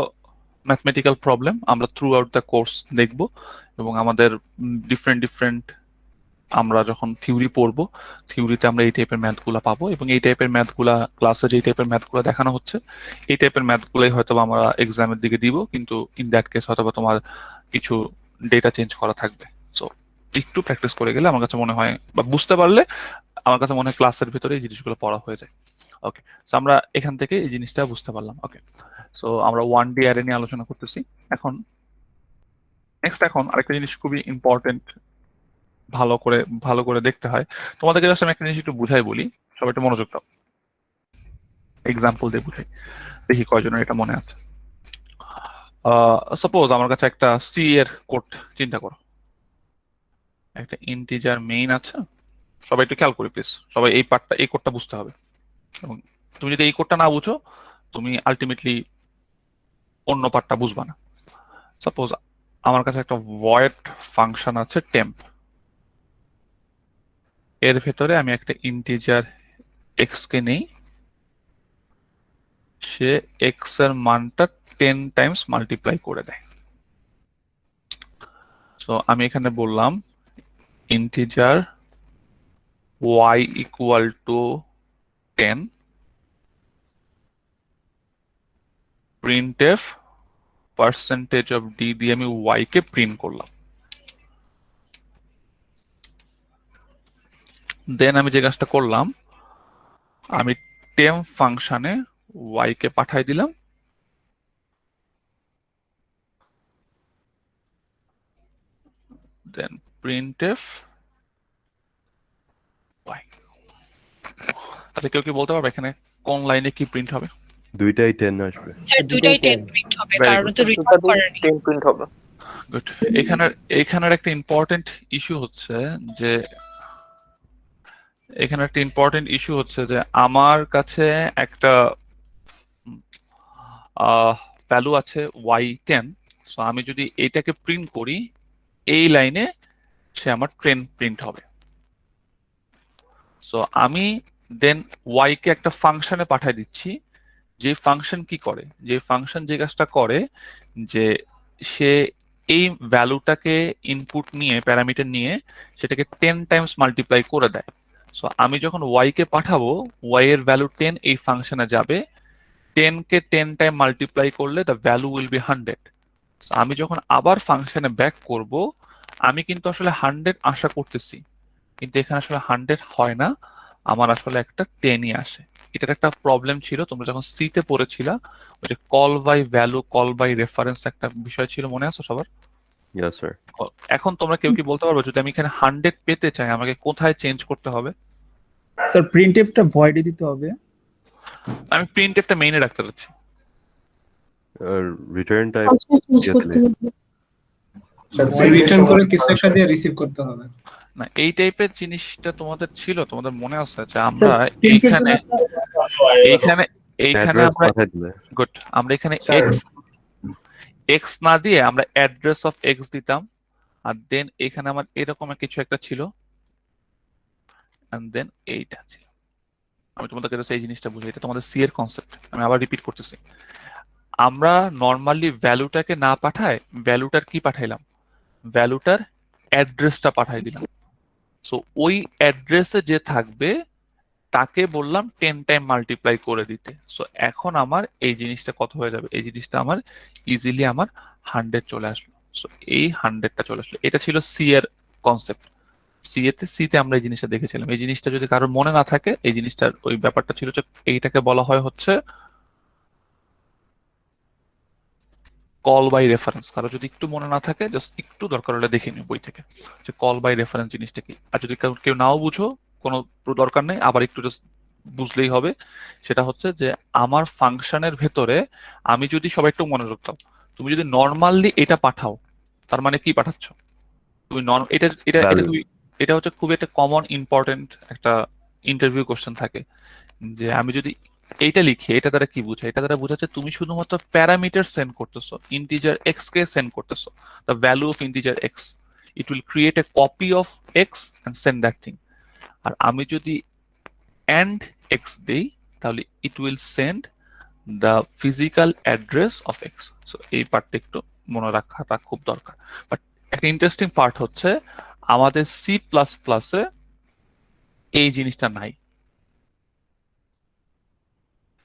ম্যাথমেটিক্যাল প্রবলেম আমরা থ্রু আউট দ্য কোর্স দেখব, এবং আমাদের ডিফারেন্ট আমরা যখন থিওরি পড়বো, থিওরিতে আমরা এই টাইপের ম্যাথগুলো পাবো, এবং এই টাইপের ম্যাথগুলা ক্লাসে যে টাইপের ম্যাথগুলো দেখানো হচ্ছে এই টাইপের ম্যাথগুলাই হয়তো আমরা এক্সামের দিকে দিব, কিন্তু ইন দ্যাট কেস হয়তো তোমার কিছু ডেটা চেঞ্জ করা থাকবে। সো একটু প্র্যাকটিস করে গেলে আমার কাছে মনে হয়, বা বুঝতে পারলে আমার কাছে মনে হয় ক্লাসের ভিতরে এই জিনিসগুলো পড়া হয়ে যায়। ওকে, সো আমরা এখান থেকে এই জিনিসটা বুঝতে পারলাম। ওকে, সো আমরা 1D অ্যারে নিয়ে আলোচনা করতেছি। এখন আরেকটা জিনিস খুবই ইম্পর্টেন্ট, ভালো করে দেখতে হয়। তোমাদেরকে জাস্ট আমি একটা জিনিস একটু বুঝাই বলি, সবাই একটু মনোযোগ দাও, এক্সাম্পল দিয়ে বুঝাই, দেখি কয়জনের এটা মনে আছে। সাপোজ আমার কাছে একটা সি এর কোড চিন্তা করো, একটা ইন্টিজার মেইন আছে। সবাই একটু খেয়াল করি প্লিজ, সবাই এই কোডটা বুঝতে হবে, এবং তুমি যদি এই কোডটা না বুঝো তুমি আলটিমেটলি অন্য পার্টটা বুঝবা না। সাপোজ আমার কাছে একটা ভয়েড ফাংশন আছে টেম্প, এর ভেতরে আমি একটা ইন্টিজার এক্স কে নেই, সে এক্স এর মানটা 10 টাইমস মাল্টিপ্লাই করে দেয়। সো আমি এখানে বললাম integer y equal to 10, printf percentage of D দিয়ে আমি y কে প্রিন্ট করলাম। দেন আমি যে কাজটা করলাম, আমি টেম্প ফাংশনে y কে পাঠাই দিলাম, দেন printf y। আচ্ছা, কেউ কি বলতে পারবে এখানে কোন লাইনে কি প্রিন্ট হবে? দুইটাই 10 আসবে। স্যার দুটাই 10 প্রিন্ট হবে, Very কারণ good. তো রিটার্ন করেনি। 10 প্রিন্ট হবে। গুড। এখানের একটা ইম্পর্টেন্ট ইস্যু হচ্ছে যে আমার কাছে একটা ভ্যালু আছে y10। সো আমি যদি এইটাকে প্রিন্ট করি, এই লাইনে সে আমার ট্রেন প্রিন্ট হবে। সো আমি দেন y কে একটা ফাংশনে পাঠিয়ে দিচ্ছি, যে ফাংশন কি করে, যে ফাংশন যে কাজটা করে যে সে এই ভ্যালুটাকে ইনপুট নিয়ে, প্যারামিটার নিয়ে সেটাকে 10 টাইমস মাল্টিপ্লাই করে দেয়। সো আমি যখন y কে পাঠাবো, y এর ভ্যালু 10 এই ফাংশনে যাবে, 10 কে 10 টাইম মাল্টিপ্লাই করলে দ্য ভ্যালু উইল বি 100। আমি যখন আবার ফাংশনে ব্যাক করব, আমি কিন্তু আসলে 100 আশা করতেছি, কিন্তু এখানে আসলে 100 হয় না, আমার আসলে একটা 10ই আসে। এটার একটা প্রবলেম ছিল, তোমরা যখন সি তে পড়েছিলা, ওই যে call by value, call by reference একটা বিষয় ছিল, মনে আছে সবার? Yes, sir. এখন তোমরা কেউ কি বলতে পারবে যদি আমি এখানে 100 পেতে চাই আমাকে কোথায় চেঞ্জ করতে হবে? স্যার প্রিন্টএফটা ভয়েডে দিতে হবে। আমি প্রিন্টএফটা মেইনে রাখতে চাচ্ছি। Return type রিটার্ন করে কিছু একটা দিয়ে রিসিভ করতে হবে। না, এই টাইপের জিনিসটা তোমাদের ছিল, তোমাদের মনে আছে যে আমরা স্যার, এইখানে এইখানে এইখানে address আমরা পাঠাই দিলে। গুড, আমরা এখানে স্যার, x না দিয়ে আমরা অ্যাড্রেস অফ x দিতাম, আর দেন এখানে আমার এরকম কিছু একটা ছিল, এন্ড দেন এইটা ছিল। আমি তোমাদেরকে just এই জিনিসটা বুঝাই, এটা তোমাদের সি এর কনসেপ্ট, আমি আবার রিপিট করতেছি। আমরা নর্মালি ভ্যালুটাকে না পাঠায় ভ্যালুটার কি পাঠাইলাম, ভ্যালুটার অ্যাড্রেসটা পাঠাই দিলাম। সো ওই অ্যাড্রেসে যে থাকবে তাকে বললাম 10 টাইম মাল্টিপ্লাই করে দিতে। সো এখন আমার এই জিনিসটা কত হয়ে যাবে, এই জিনিসটা আমার ইজিলি আমার 100 চলে আসলো। সো এই 100টা চলে আসলো। এটা ছিল সি এর কনসেপ্ট। সি তে আমরা এই জিনিসটা দেখেছিলাম। এই জিনিসটা যদি কারোর মনে না থাকে, এই জিনিসটার ওই ব্যাপারটা ছিল যে এইটাকে বলা হয় হচ্ছে কল বাই রেফারেন্স। কারো যদি একটু মনে না থাকে, জাস্ট একটু দরকার হলে দেখে নিও বই থেকে যে কল বাই রেফারেন্স জিনিসটা কি। আর যদি কেউ নাও বুঝো, কোনো দরকার নেই, আবার একটু জাস্ট বুঝলেই হবে। সেটা হচ্ছে যে আমার ফাংশনের ভেতরে আমি যদি, সবাই একটু মনোযোগ দাও, তুমি যদি নর্মালি এটা পাঠাও, তার মানে কি পাঠাচ্ছ তুমি? এটা এটা এটা Value. তুমি, এটা হচ্ছে খুবই একটা কমন ইম্পর্টেন্ট একটা ইন্টারভিউ কোশ্চেন থাকে, যে আমি যদি এইটা লিখি, এটা দ্বারা কি বোঝায়? এটা দ্বারা বোঝাচ্ছে তুমি শুধুমাত্র প্যারামিটার সেন্ড করতেছো, ইন্টিজার এক্স কে সেন্ড করতেছো, the value of integer x, it will create a copy of x and send that thing. আর আমি যদি এন্ড এক্স দেই, তাহলে it will send the physical address of x. So এই পার্টটা একটু মনে রাখাটা খুব দরকার। বাট একটা ইন্টারেস্টিং পার্ট হচ্ছে আমাদের সি প্লাস প্লাসে এই জিনিসটা নাই।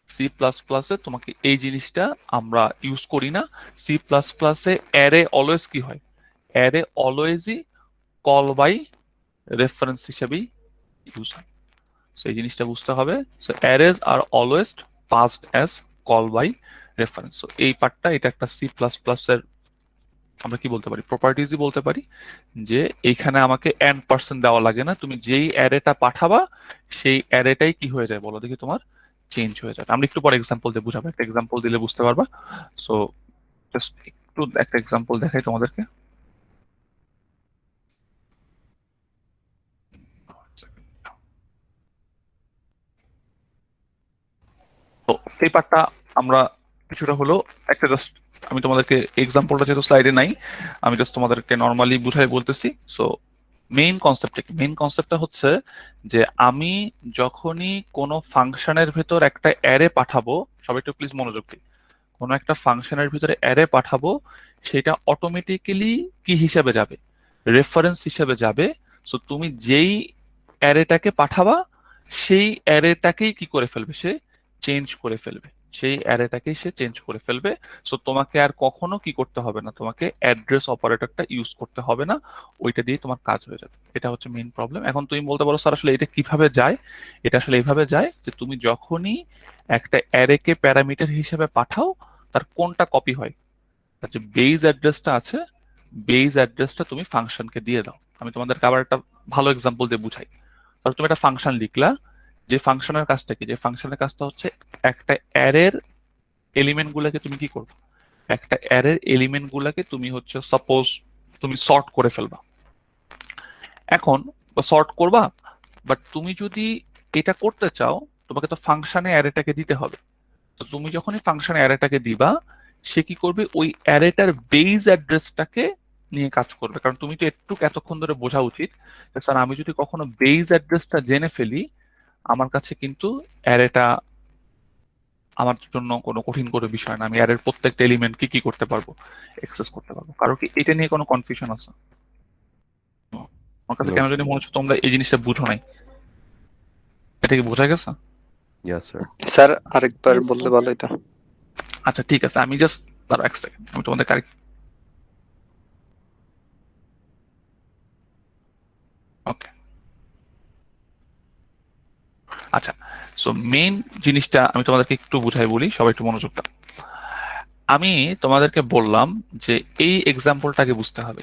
সি প্লাস প্লাসে তোমাকে এই জিনিসটা আমরা ইউজ করি না। সি প্লাস প্লাসে অ্যারে অলওয়েজ কি হয়, অ্যারে অলওয়েজই কল বাই রেফারেন্স হিসেবেই ইউজ হয়। সো এই জিনিসটা বুঝতে হবে। So arrays are always passed as call by reference. So এই পার্টটা, এটা একটা সি প্লাস প্লাস এর আমরা কি বলতে পারি, প্রপার্টিজই বলতে পারি, যে এইখানে আমাকে n% দেওয়া লাগে না। তুমি যেই অ্যারেটা পাঠাবা সেই অ্যারেটাই কি হয়ে যায় বলো দেখি, তোমার চেঞ্জ হয়ে যাবে। আমরা একটু পরে এক্সাম্পল দিয়ে বুঝাবো, একটা এক্সাম্পল দিলে বুঝতে পারবা। সো জাস্ট একটু একটা এক্সাম্পল দেখাই তোমাদেরকে। তো এই পার্টটা আমরা কিছুটা হলো একটা জাস্ট, আমি তোমাদেরকে এক্সাম্পলটা যেহেতু স্লাইডে নাই, আমি জাস্ট তোমাদেরকে নর্মালি বুঝাই বলতেছি। সো মেইন কনসেপ্টটা কি? মেইন কনসেপ্টটা হচ্ছে যে আমি যখনই কোনো ফাংশনের ভেতর একটা অ্যারে পাঠাবো, সবাই একটু প্লিজ মনোযোগ দিই, কোনো একটা ফাংশনের ভিতরে অ্যারে পাঠাবো, সেটা অটোমেটিক্যালি কি হিসাবে যাবে, রেফারেন্স হিসাবে যাবে। সো তুমি যেই অ্যারেটাকে পাঠাবা সেই অ্যারেটাকেই কি করে ফেলবে, সে চেঞ্জ করে ফেলবে। সেই অ্যারেটাকে সে চেঞ্জ করে ফেলবে। সো তোমাকে আর কখনো কি করতে হবে না, তোমাকে অ্যাড্রেস অপারেটরটা ইউজ করতে হবে না, ওইটা দিয়ে তোমার কাজ হয়ে যাবে। এটা হচ্ছে মেইন প্রবলেম। এখন তুমি বলতে পারো স্যার আসলে এটা কিভাবে যায়। এটা আসলে এইভাবে যায় যে তুমি যখনই একটা অ্যারেকে প্যারামিটার হিসেবে পাঠাও, তার কোনটা কপি হয়, তার যে বেস অ্যাড্রেসটা আছে, বেস অ্যাড্রেসটা তুমি ফাংশনকে দিয়ে দাও। আমি তোমাদেরকে আবার একটা ভালো এক্সাম্পল দিয়ে বুঝাই। ধরো তুমি একটা ফাংশন লিখলা, যে ফাংশনের কাজটা কি, যে ফাংশনের কাজটা হচ্ছে একটা অ্যারের এলিমেন্ট গুলাকে তুমি কি করবে, একটা অ্যারের এলিমেন্ট গুলাকে তুমি হচ্ছে সাপোজ তুমি সর্ট করে ফেলবা। এখন সর্ট করবা, বাট তুমি যদি এটা করতে চাও, তোমাকে তো ফাংশনে অ্যারেটাকে দিতে হবে। তো তুমি যখনই ফাংশনে অ্যারেটাকে দিবা, সে কি করবে, ওই অ্যারেটার বেস অ্যাড্রেসটাকে নিয়ে কাজ করবে। কারণ তুমি তো একটু এতক্ষণ ধরে বোঝা উচিত যে স্যার আমি যদি কখনো বেস অ্যাড্রেসটা জেনে ফেলি, আমার কাছে কিন্তু অ্যারেটা আমার জন্য কোনো কঠিন কোনো বিষয় না, আমি অ্যারের প্রত্যেকটা এলিমেন্ট কি কি করতে পারবো, অ্যাক্সেস করতে পারবো। কারো কি এটা নিয়ে কোনো কনফিউশন আছে? আমার কাছে No. কেন জানি মনে হচ্ছে তোমরা এই জিনিসটা বুঝো নাই। এটা কি বোঝা গেছে? Yes, sir. স্যার আরেকবার বললে ভালো হতো। আচ্ছা ঠিক আছে, আমি জাস্ট তার এক সেকেন্ড আমি তোমাদের কারেক্ট। ওকে, আচ্ছা। সো মেইন জিনিসটা আমি তোমাদেরকে একটু বুঝাই বলি, সবাই একটু মনোযোগ দাও। আমি তোমাদেরকে বললাম যে এই এক্সাম্পলটাকে বুঝতে হবে।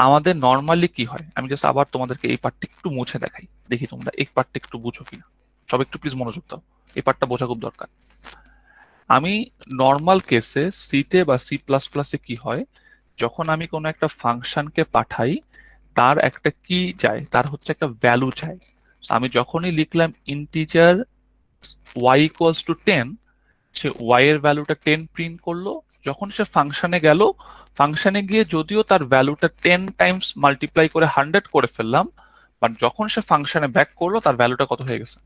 আমাদের নর্মালি কি হয়, আমি জাস্ট আবার তোমাদেরকে এই পার্টটা একটু মুছে দেখাই, দেখি তোমরা এই পার্টটা একটু বুঝো কিনা। সব একটু প্লিজ মনোযোগ দাও, এই পার্টটা বোঝা খুব দরকার। আমি নর্মাল কেসে সিতে বা সি প্লাস প্লাসে কি হয়, যখন আমি কোনো একটা ফাংশনকে পাঠাই, তার একটা কি যায়, তার হচ্ছে একটা ভ্যালু চাই। আমি যখনই লিখলাম integer y equals to 10, say y এর ভ্যালুটা 10 প্রিন্ট করলো। যখন সে ফাংশনে গেল, ফাংশনে গিয়ে যদিও তার ভ্যালুটা 10 টাইমস মাল্টিপ্লাই করে 100 করে ফেললাম, বাট যখন সে ফাংশনে ব্যাক করলো, তার ভ্যালুটা কত হয়ে গেছে,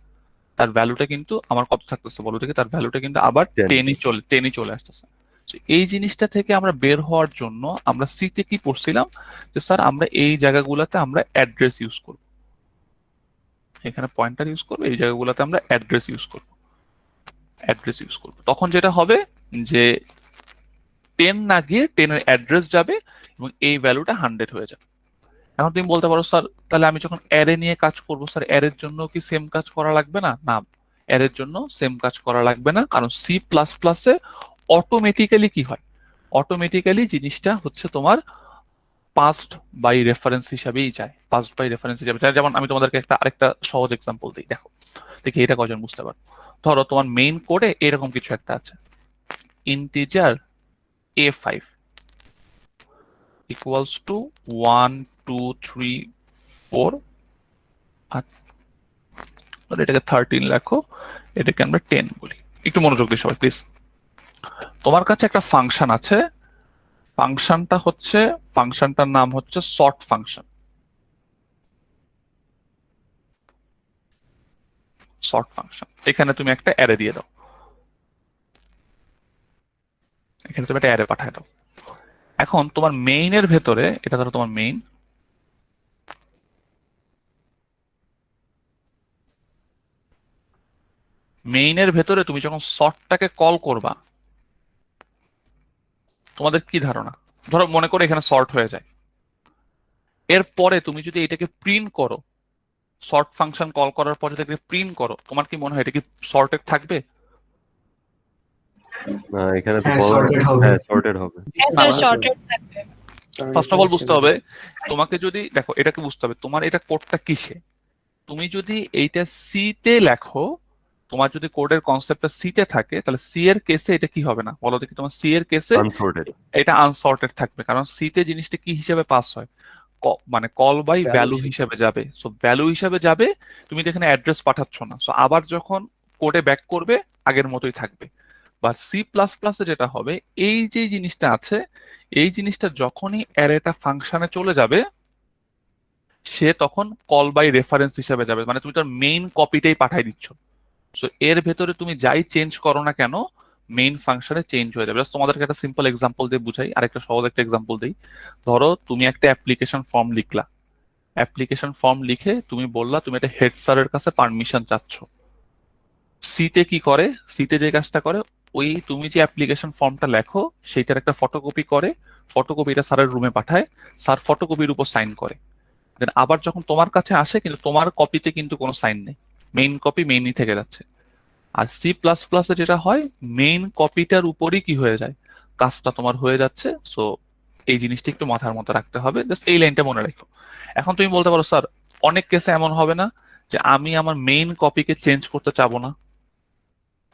তার ভ্যালুটা কিন্তু আমার কত থাকতেছে বলো দেখি, তার ভ্যালুটা কিন্তু আবার 10 10ই চলে আসতেছে। So, এই জিনিসটা থেকে আমরা বের হওয়ার জন্য আমরা সিতে কি পড়ছিলাম, যে স্যার আমরা এই জায়গাগুলোতে আমরা অ্যাড্রেস ইউজ করব, এখানে পয়েন্টার ইউজ করবো, এই জায়গাগুলোতে আমরা অ্যাড্রেস ইউজ করবো, অ্যাড্রেস ইউজ করবো। তখন যেটা হবে যে 10 না গিয়ে 10 এর অ্যাড্রেস যাবে এবং এই ভ্যালুটা 100 হয়ে যাবে। এখন তুমি বলতে পারো স্যার তাহলে আমি যখন অ্যারে নিয়ে কাজ করবো, স্যার অ্যারের জন্য কি সেম কাজ করা লাগবে না? না, অ্যারের জন্য সেম কাজ করা লাগবে না, কারণ সি প্লাস প্লাসে অটোমেটিক্যালি কি হয়, অটোমেটিক্যালি জিনিসটা হচ্ছে তোমার পাস্ট বাই রেফারেন্স হিসাবেই যায়, পাস্ট বাই রেফারেন্স হিসাবে যায়। যেমন আমি তোমাদেরকে একটা আরেকটা সহজ এক্সাম্পল দিই, দেখো দেখি এটা কজন বুঝতে পারো। ধরো তোমার মেইন কোডে এরকম কিছু একটা আছে, ইন্টিজার a5 ইকুয়ালস টু 1 2 3 4, এটাকে 13 লেখো, এটাকে আমরা 10 বলি। একটু মনোযোগ দিই সবাই প্লিজ। তোমার কাছে একটা ফাংশন আছে, ফাংশনটার নাম হচ্ছে সর্ট ফাংশন। সর্ট ফাংশন, এখানে তুমি একটা অ্যারে দিয়ে দাও, এখানে তুমি একটা অ্যারে পাঠায় দাও। এখন তোমার মেইনের ভেতরে, এটা ধরো তোমার মেইনের ভেতরে তুমি যখন সর্টটাকে কল করবা, তোমাদের কি ধারণা, ধরো মনে করো এখানে সর্ট হয়ে যায়, এরপরে তুমি যদি এটাকে প্রিন্ট করো, সর্ট ফাংশন কল করার পরে যদি এটাকে প্রিন্ট করো, তোমার কি মনে হয় এটা কি সর্টেড থাকবে? না, এখানে তো হ্যাঁ, বলা sorted হবে। হ্যাঁ সর্টেড হবে। হ্যাঁ স্যার সর্টেড থাকবে। ফার্স্ট অফ অল বুঝতে হবে, তোমাকে যদি দেখো এটাকে বুঝতে হবে তোমার এটা কোডটা কিসে। তুমি যদি এইটা সি তে লেখো, তোমার যদি কোডের কনসেপ্টটা সি তে থাকে, তাহলে সি এর কেসে এটা কি হবে না বলো দেখি, তোমার সি এর কেসে আনসর্টেড। এটা আনসর্টেড থাকবে, কারণ সি তে জিনিসটা কি হিসেবে পাস হয়, মানে কল বাই ভ্যালু হিসেবে যাবে। সো ভ্যালু হিসেবে যাবে, তুমি তো এখানে অ্যাড্রেস পাঠাচ্ছ না। সো আবার যখন কোডে ব্যাক করবে আগের মতোই থাকবে। বা সি প্লাস প্লাসে যেটা হবে, এই যে জিনিসটা আছে, এই জিনিসটা যখনই অ্যারেটা ফাংশনে চলে যাবে, সে তখন কল বাই রেফারেন্স হিসেবে যাবে, মানে তুমি তার মেইন কপিটাই পাঠাই দিচ্ছ। সো এর ভেতরে তুমি যাই চেঞ্জ করো না কেন, মেইন ফাংশনে চেঞ্জ হয়ে যাবে। তোমাদেরকে একটা সিম্পল এক্সাম্পল দিয়ে বুঝাই, আরেকটা সহজ একটা এক্সাম্পল দিই। ধরো তুমি একটা অ্যাপ্লিকেশন ফর্ম লিখলা, অ্যাপ্লিকেশন ফর্ম লিখে তুমি বললা তুমি একটা হেড স্যারের কাছে পারমিশন চাচ্ছ। সিতে কি করে, সিতে যে কাজটা করে, ওই তুমি যে অ্যাপ্লিকেশন ফর্মটা লেখো সেইটার একটা ফটোকপি করে, ফটোকপিটা স্যারের রুমে পাঠায়, স্যার ফটোকপির উপর সাইন করে, দেন আবার যখন তোমার কাছে আসে কিন্তু তোমার কপিতে কিন্তু কোনো সাইন নেই, মেইন কপি মেইনই থেকে যাচ্ছে। আর সি প্লাস প্লাসে যেটা হয়, মেইন কপিটার উপরই কি হয়ে যায়, কাজটা তোমার হয়ে যাচ্ছে। সো এই জিনিসটা একটু মাথার মধ্যে রাখতে হবে, জাস্ট এই লাইনটা মনে রাখো। এখন তুমি বলতে পারো স্যার অনেক কেসে এমন হবে না যে আমি আমার মেইন কপিকে চেঞ্জ করতে চাবো না,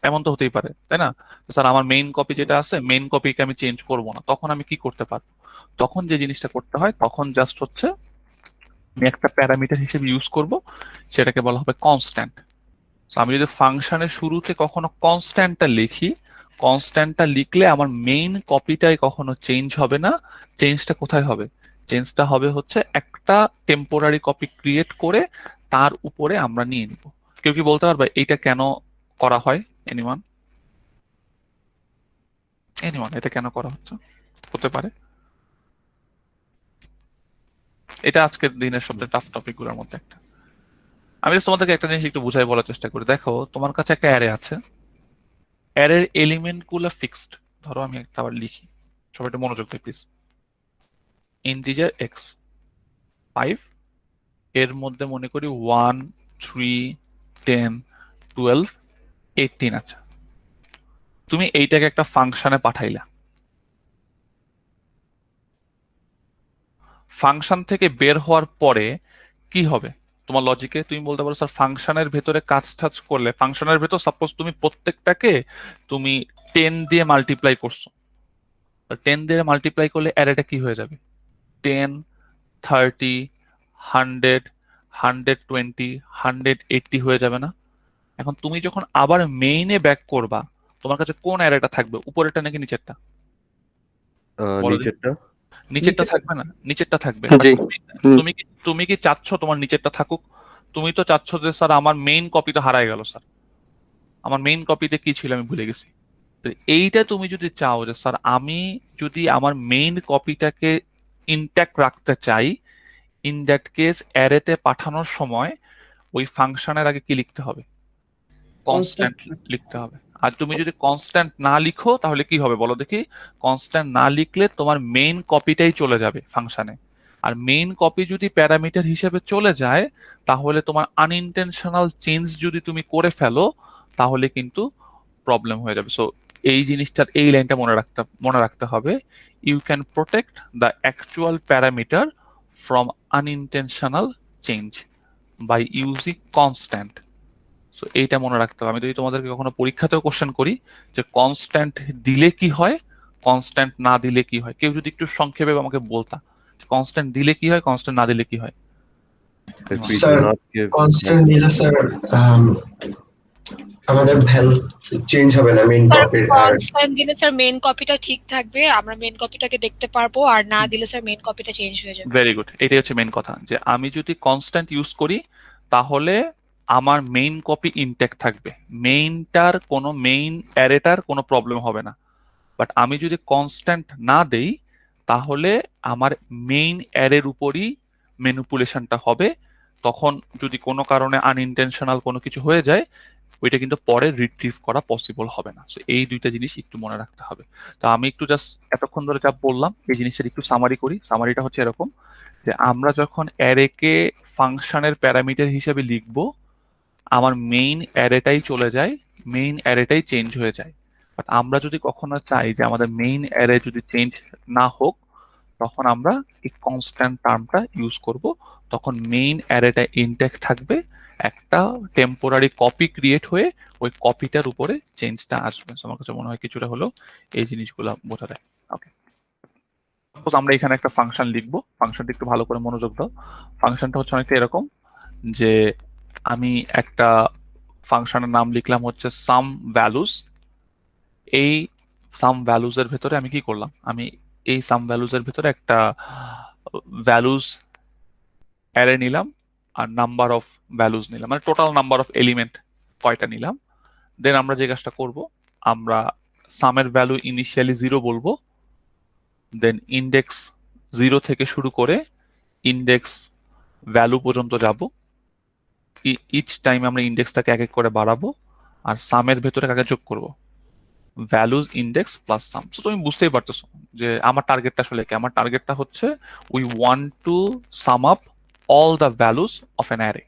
এমন তো হতেই পারে তাই না? স্যার আমার মেইন কপি যেটা আছে মেইন কপিকে আমি চেঞ্জ করব না, তখন আমি কি করতে পারবো? তখন যে জিনিসটা করতে হয়, তখন জাস্ট হচ্ছে আমি একটা প্যারামিটার হিসেবে ইউজ করব, সেটাকে বলা হবে কনস্ট্যান্ট। আমি যদি ফাংশনের শুরুতে কখনো কনস্ট্যান্টটা লিখি, কনস্ট্যান্টটা লিখলে আমার মেইন কপিটাই কখনো চেঞ্জ হবে না। চেঞ্জটা কোথায় হবে? চেঞ্জটা হবে হচ্ছে একটা টেম্পোরারি কপি ক্রিয়েট করে তার উপরে আমরা নিয়ে নিব। কেউ কি বলতে পারবে এইটা কেন করা হয়? এনিওয়ান এনিওয়ান এটা কেন করা হচ্ছে হতে পারে? এটা আজকের দিনের সবচেয়ে টাফ টপিক গুলোর মধ্যে একটা। আমি just তোমাদেরকে একটা জিনিস একটু বুঝাই বলার চেষ্টা করি। দেখো তোমার কাছে একটা অ্যারে আছে, অ্যারের এলিমেন্ট গুলো ফিক্সড। ধরো আমি একটা আবার লিখি, সবাই একটু মনোযোগ দিয়ে প্লিজ। ইন্টিজার এক্স 5, এর মধ্যে মনে করি 1 3 10 12 18 আছে। তুমি এইটাকে একটা ফাংশনে পাঠাইলা, ফাংশন থেকে বের হওয়ার পরে কি হবে? তোমার লজিকে তুমি বলতে পারো স্যার ফাংশনের ভেতরে কাজ টাজ করলে, ফাংশনের ভেতর সাপোজ তুমি প্রত্যেকটাকে তুমি 10 দিয়ে মাল্টিপ্লাই করছো, 10 দিয়ে মাল্টিপ্লাই করলে অ্যারেটা কি হয়ে যাবে? 10 30 100 120 180 হয়ে যাবে না? এখন তুমি যখন আবার মেইনে ব্যাক করবা, তোমার কাছে কোন অ্যারেটা থাকবে, উপরেরটা নাকি নিচেরটা? বলো দেখি। নিচেরটা। নিচেরটা থাকবে না? নিচেরটা থাকবে। জি। তুমি কি চাচ্ছ তোমার নিচেরটা থাকুক? তুমি তো চাচ্ছ যে স্যার আমার মেইন কপি তো হারায় গেল, স্যার আমার মেইন কপিতে কি ছিল আমি ভুলে গেছি। তো এইটা তুমি যদি চাও যে স্যার আমি যদি আমার মেইন কপিটাকে ইনট্যাক্ট রাখতে চাই, ইন দ্যাট কেস অ্যারেতে পাঠানোর সময় ওই ফাংশনের আগে কি লিখতে হবে? কনস্ট্যান্ট লিখতে হবে। আর তুমি যদি কনস্ট্যান্ট না লিখো তাহলে কি হবে বলো দেখি? কনস্ট্যান্ট না লিখলে তোমার মেইন কপিটাই চলে যাবে ফাংশনে। আর মেইন কপি যদি প্যারামিটার হিসেবে চলে যায়, তাহলে তোমার আনইনটেনশনাল চেঞ্জ যদি তুমি করে ফেলো, তাহলে কিন্তু প্রবলেম হয়ে যাবে। সো এই জিনিসটার এই লাইনটা মনে রাখতে হবে। You can protect the actual parameter from unintentional change by using constant. So এইটা মনে রাখতে হবে। আমি যদি তোমাদেরকে কখনো পরীক্ষাতেও কোশ্চেন করি যে কনস্ট্যান্ট দিলে কি হয়, কনস্ট্যান্ট না দিলে কি হয়, কেউ যদি একটু সংক্ষেপে আমাকে বলতা কনস্ট্যান্ট দিলে কি হয়, কনস্ট্যান্ট না দিলে কি হয়? If we do Sir, not give constant দিলে স্যার আমাদের ভ্যালু চেঞ্জ হবে না মেইন স্যার কপির। আর কনস্ট্যান্ট দিলে স্যার মেইন কপিটা ঠিক থাকবে, আমরা মেইন কপিটাকে দেখতে পারবো, আর না দিলে স্যার মেইন কপিটা চেঞ্জ হয়ে যাবে। ভেরি গুড, এটাই হচ্ছে মেইন কথা, যে আমি যদি কনস্ট্যান্ট ইউজ করি তাহলে আমার মেইন কপি ইনট্যাক্ট থাকবে, মেইনটার কোনো মেইন অ্যারেটার কোনো প্রবলেম হবে না। বাট আমি যদি কনস্ট্যান্ট না দেই তাহলে আমার মেইন অ্যারের উপরই ম্যানিপুলেশনটা হবে। তখন যদি কোনো কারণে আনইনটেনশনাল কোনো কিছু হয়ে যায়, ওইটা কিন্তু পরে রিট্রিভ করা পসিবল হবে না। সো এই দুইটা জিনিস একটু মনে রাখতে হবে। তো আমি একটু জাস্ট এতক্ষণ ধরে যা বললাম এই জিনিসটা একটু সামারি করি। সামারিটা হচ্ছে এরকম যে আমরা যখন অ্যারেকে ফাংশনের প্যারামিটার হিসেবে লিখব, আমার মেইন অ্যারেটাই চলে যায়, মেইন অ্যারেটাই চেঞ্জ হয়ে যায়। বাট আমরা যদি কখনো চাই যে আমাদের মেইন অ্যারে যদি চেঞ্জ না হোক, তখন আমরা এই কনস্ট্যান্ট টার্মটা ইউজ করব। তখন মেইন অ্যারেটা ইনট্যাক্ট থাকবে, একটা টেম্পোরারি কপি ক্রিয়েট হয়ে ওই কপিটার উপরে চেঞ্জটা আসবে। আমার কাছে মনে হয় কিছুটা হলো এই জিনিসগুলো বোঝা যায়। ওকে, সাপোজ আমরা এখানে একটা ফাংশন লিখবো, ফাংশনটা একটু ভালো করে মনোযোগ দাও। ফাংশনটা হচ্ছে অনেকটা এরকম যে আমি একটা ফাংশনের নাম লিখলাম হচ্ছে সাম ভ্যালুস। এই সাম ভ্যালুজ এর ভেতরে আমি কি করলাম, আমি এই সাম ভ্যালুজ এর ভেতরে একটা ভ্যালুজ অ্যারে নিলাম আর নাম্বার অফ ভ্যালুজ নিলাম, মানে টোটাল নাম্বার অফ এলিমেন্ট কয়টা নিলাম। দেন আমরা যে কাজটা করব, আমরা সামের ভ্যালু ইনিশিয়ালি 0 বলবো, দেন ইন্ডেক্স 0 থেকে শুরু করে ইন্ডেক্স ভ্যালু পর্যন্ত যাব। ইচ টাইম আমরা ইন্ডেক্সটাকে এক এক করে বাড়াবো আর সামের ভেতরে কাকে যোগ করব, ভ্যালুজ ইন্ডেক্স প্লাস সাম। তো তুমি বুঝতেই পারতেছো যে আমার টার্গেটটা আসলে কি। আমার টার্গেটটা হচ্ছে we want to sum up all the values of an array.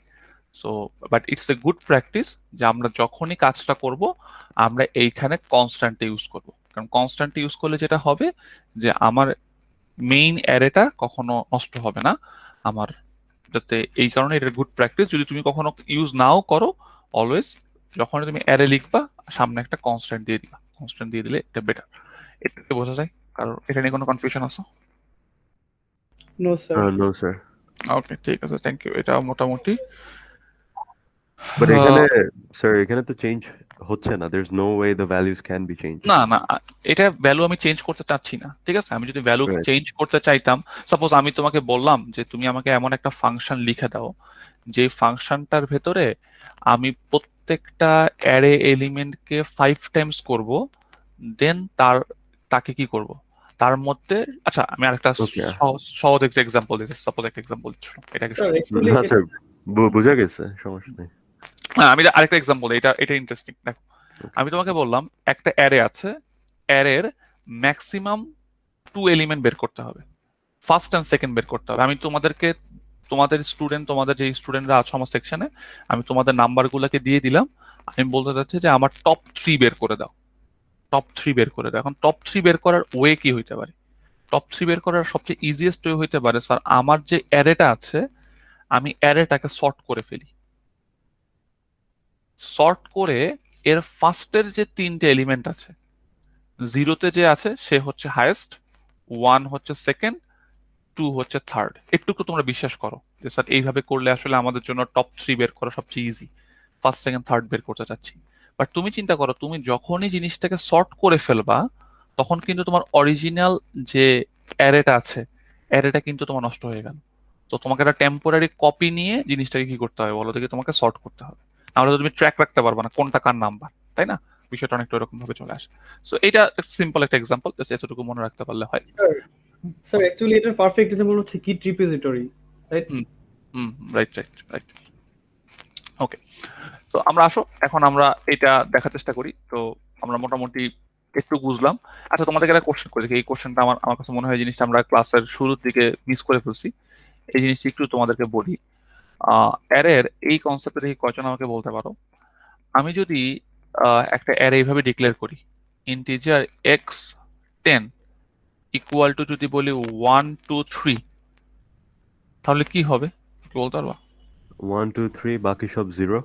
So but it's a good practice যে আমরা যখনই কাজটা করব আমরা এইখানে কনস্ট্যান্ট ইউজ করব, কারণ কনস্ট্যান্ট ইউজ করলে যেটা হবে যে আমার মেইন অ্যারেটা কখনো নষ্ট হবে না আমার, যাতে এই কারণে এটা গুড প্র্যাকটিস। যদি তুমি কখনো ইউজ নাও করো, অলওয়েজ যখন তুমি অ্যারে লিখবা সামনে একটা কনস্ট্যান্ট দিয়ে দিবা, কনস্ট্যান্ট দিয়ে দিলে এটা বেটার। এটা বোঝা যায়? কারণ এটা নিয়ে কোনো কনফিউশন আছে? No sir. No, sir. Okay, ঠিক আছে, থ্যাংক ইউ। এটা মোটামুটি But এখানে স্যার এখানে তো চেঞ্জ হচ্ছে না, there's no way the values can be changed. না না, এটা ভ্যালু আমি চেঞ্জ করতে চাচ্ছি না, ঠিক আছে? আমি যদি ভ্যালু Right. চেঞ্জ করতে চাইতাম, সাপোজ আমি তোমাকে বললাম যে তুমি আমাকে এমন একটা ফাংশন লিখে দাও যে ফাংশনটার ভেতরে আমি প্রত্যেকটা অ্যারে এলিমেন্টকে 5 টাইমস করব, দেন তাকে কি করব তার মধ্যে। আচ্ছা, আমি আরেকটা Okay. সহজ একটা এক্সাম্পল দিচ্ছি। সাপোজ একটা এক্সাম্পল এটাকে স্যার অ্যাকচুয়ালি না স্যার, বোঝা গেছে, সমস্যা নেই। আমি আরেকটা এক্সাম্পল, এটা ইন্টারেস্টিং। দেখো, আমি তোমাকে বললাম একটা অ্যারে আছে, অ্যারের ম্যাক্সিমাম 2 এলিমেন্ট বের করতে হবে, ফার্স্ট এন্ড সেকেন্ড বের করতে হবে। আমি তোমাদেরকে তোমাদের যে স্টুডেন্টরা আছে আমার সেকশনে, আমি তোমাদের নাম্বারগুলোকে দিয়ে দিলাম। আমি বলতে চাচ্ছি যে আমার টপ 3 বের করে দাও, টপ 3 বের করে দাও। এখন টপ 3 বের করার ওয়ে কি হইতে পারে? টপ 3 বের করার সবচেয়ে ইজিয়েস্ট ওয়ে হইতে পারে, স্যার আমার যে অ্যারেটা আছে আমি অ্যারেটাকে সর্ট করে ফেলি। সর্ট করে এর ফার্স্টের যে 3টে এলিমেন্ট আছে, 0তে যে আছে সে হচ্ছে হাইয়েস্ট, 1 হচ্ছে সেকেন্ড, 2 হচ্ছে থার্ড। একটু তোমরা বিশ্বাস করো যে স্যার এইভাবে করলে আসলে আমাদের জন্য টপ 3 বের করা সবচেয়ে ইজি, ফার্স্ট সেকেন্ড থার্ড বের করতে চাচ্ছি। বাট তুমি চিন্তা করো, তুমি যখনই জিনিসটাকে সর্ট করে ফেলবা তখন কিন্তু তোমার অরিজিনাল যে অ্যারেটা আছে, অ্যারেটা কিন্তু তোমার নষ্ট হয়ে গেল। তো তোমাকে একটা টেম্পোরারি কপি নিয়ে জিনিসটাকে কি করতে হবে বলো দেখি, তোমাকে সর্ট করতে হবে, নাহলে তো তুমি ট্র্যাক রাখতে পারবে না কোনটা কার নাম্বার, তাই না? বিষয়টা অনেকটা এরকম ভাবে চলে আসে। সো এটা সিম্পল একটা এক্সাম্পল, জাস্ট এতটুকু মনে রাখতে পারলে হয়। স্যার অ্যাকচুয়ালি এটার পারফেক্ট এক্সাম্পল হচ্ছে git repository, right? Right right right. Okay, তো আমরা আসো এখন আমরা এটা দেখার চেষ্টা করি। তো আমরা মোটামুটি একটু বুঝলাম। আচ্ছা, তোমাদেরকে একটা কোশ্চেন করি, এই কোশ্চেনটা আমার কাছে মনে হয় জিনিসটা আমরা ক্লাসের শুরুর দিকে মিস করে ফেলছি। এই জিনিসটা একটু তোমাদেরকে বলি। অ্যারের এই কনসেপ্টে দেখি কয়জন আমাকে বলতে পারো। আমি যদি একটা অ্যারে এইভাবে ডিক্লেয়ার করি, ইন্টিজার x10 ইকুয়াল টু যদি বলি 1 2 3, তাহলে কি হবে কি বলতে পারবা? 1 2 3 বাকি সব 0।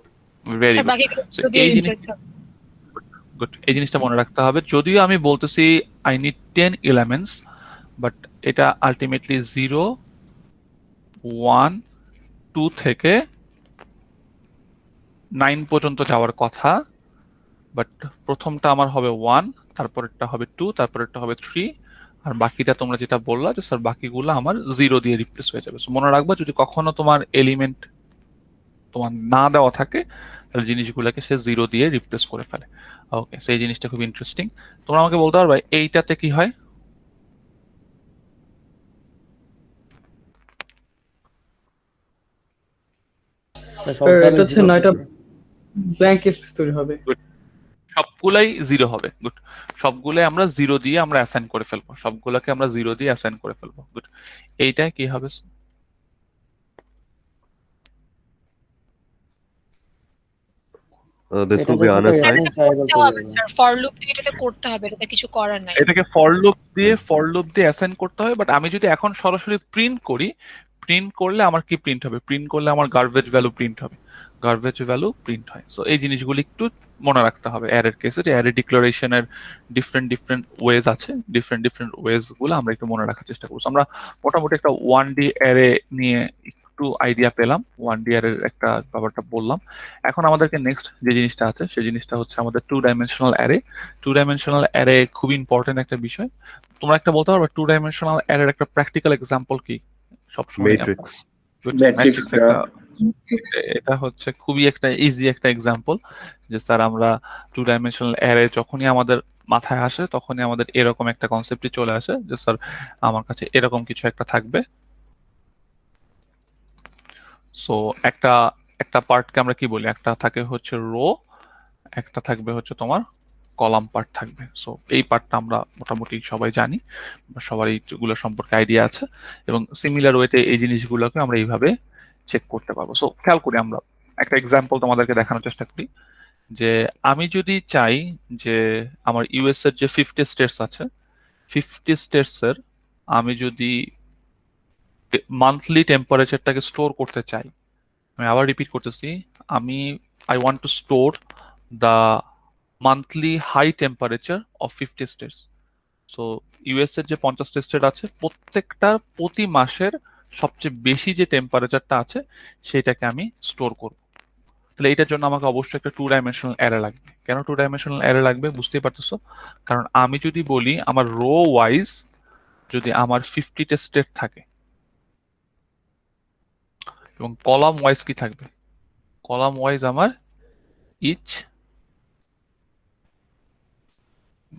Very sir good. বাকিগুলো So, যদি এই জিনিস replace হবে। গুড, এই জিনিসটা মনে রাখতে হবে। যদিও আমি বলতেছি আই নিড 10 এলিমেন্টস, বাট এটা আলটিমেটলি 0 1 2 থেকে 9 পর্যন্ত যাওয়ার কথা। বাট প্রথমটা আমার হবে 1, তারপরেরটা হবে 2, তারপরেরটা হবে 3, আর বাকিটা তোমরা যেটা বললা যে স্যার বাকিগুলো আমার 0 দিয়ে রিপ্লেস হয়ে যাবে। So, মনে রাখবা যদি কখনো তোমার এলিমেন্ট তোমার না দেওয়া থাকে তাহলে জিনিসগুলোকে সে 0 দিয়ে রিপ্লেস করে ফেলে। ওকে, সেই জিনিসটা খুব ইন্টারেস্টিং। তোমরা আমাকে বলতে পারবে এইটাতে কি হয়? স্যার এটা হচ্ছে 9টা ব্ল্যাঙ্ক স্পেস তৈরি হবে। সবগুলাই 0 হবে। গুড, সবগুলাই আমরা 0 দিয়ে আমরা অ্যাসাইন করে ফেলবো, সবগুলোকে আমরা 0 দিয়ে অ্যাসাইন করে ফেলবো। গুড, এইটাই কি হবে? This will be unassigned. করতে হবে স্যার, ফর লুপ দিয়ে এটাতে করতে হবে, এটাতে কিছু করার নাই। এটাকে ফর লুপ দিয়ে অ্যাসাইন করতে হবে। বাট আমি যদি এখন সরাসরি প্রিন্ট করি, প্রিন্ট করলে আমার কি প্রিন্ট হবে? প্রিন্ট করলে আমার গার্বেজ ভ্যালু প্রিন্ট হবে, গার্বেজ ভ্যালু প্রিন্ট হয়। সো এই জিনিসগুলো একটু মনে রাখতে হবে অ্যারের কেসে, যে অ্যারে ডিক্লারেশনের ডিফারেন্ট ওয়েজ আছে, ডিফারেন্ট ওয়েজ গুলো আমরা একটু মনে রাখার চেষ্টা করবো। আমরা মোটামুটি একটা 1D অ্যারে নিয়ে একটু আইডিয়া পেলাম, 1D অ্যারের একটা ব্যাপারটা বললাম। এখন আমাদেরকে নেক্সট যে জিনিসটা আছে সেই জিনিসটা হচ্ছে আমাদের 2 ডাইমেনশনাল অ্যারে। 2 ডাইমেনশনাল অ্যারে খুব ইম্পর্টেন্ট একটা বিষয়। তোমরা একটা বলতে পারবে 2 ডাইমেনশনাল অ্যারের একটা প্র্যাকটিক্যাল এক্সাম্পল কি? সবসময় Matrix. ম্যাট্রিক্স এটা হচ্ছে খুবই একটা ইজি একটা এক্সাম্পল, যে স্যার আমরা 2 ডাইমেনশনাল অ্যারে যখনই আমাদের মাথায় আসে তখনই আমাদের এরকম একটা কনসেপ্টই চলে আসে যে স্যার আমার কাছে এরকম কিছু একটা থাকবে। সো একটা পার্টকে আমরা কি বলি, একটা থাকে হচ্ছে রো, একটা থাকবে হচ্ছে তোমার কলাম পার্ট থাকবে। সো এই পার্টটা আমরা মোটামুটি সবাই জানি, সবার এইগুলো সম্পর্কে আইডিয়া আছে, এবং সিমিলার ওয়েতে এই জিনিসগুলোকে আমরা এইভাবে চেক করতে পারবো। সো খেয়াল করি, আমরা একটা এক্সাম্পল তোমাদেরকে দেখানোর চেষ্টা করি, যে আমি যদি চাই যে আমার ইউএস এর যে 50 স্টেটস আছে, 50 স্টেটসের আমি যদি মান্থলি টেম্পারেচারটাকে স্টোর করতে চাই, আমি আবার রিপিট করতেছি, I want to store the monthly high temperature of 50 states. So US এর যে 50টা স্টেট আছে, প্রত্যেকটার প্রতি মাসের সবচেয়ে বেশি যে টেম্পারেচারটা আছে সেটাকে আমি স্টোর করব। তাহলে এটার জন্য আমাকে অবশ্যই একটা 2 ডাইমেনশনাল অ্যারে লাগবে। কেন 2 ডাইমেনশনাল অ্যারে লাগবে বুঝতেই পারতেছো, কারণ আমি যদি বলি আমার রো ওয়াইজ যদি আমার 50টা স্টেট থাকে, এবং কলাম ওয়াইজ কি থাকবে, কলাম ওয়াইজ আমার ইচ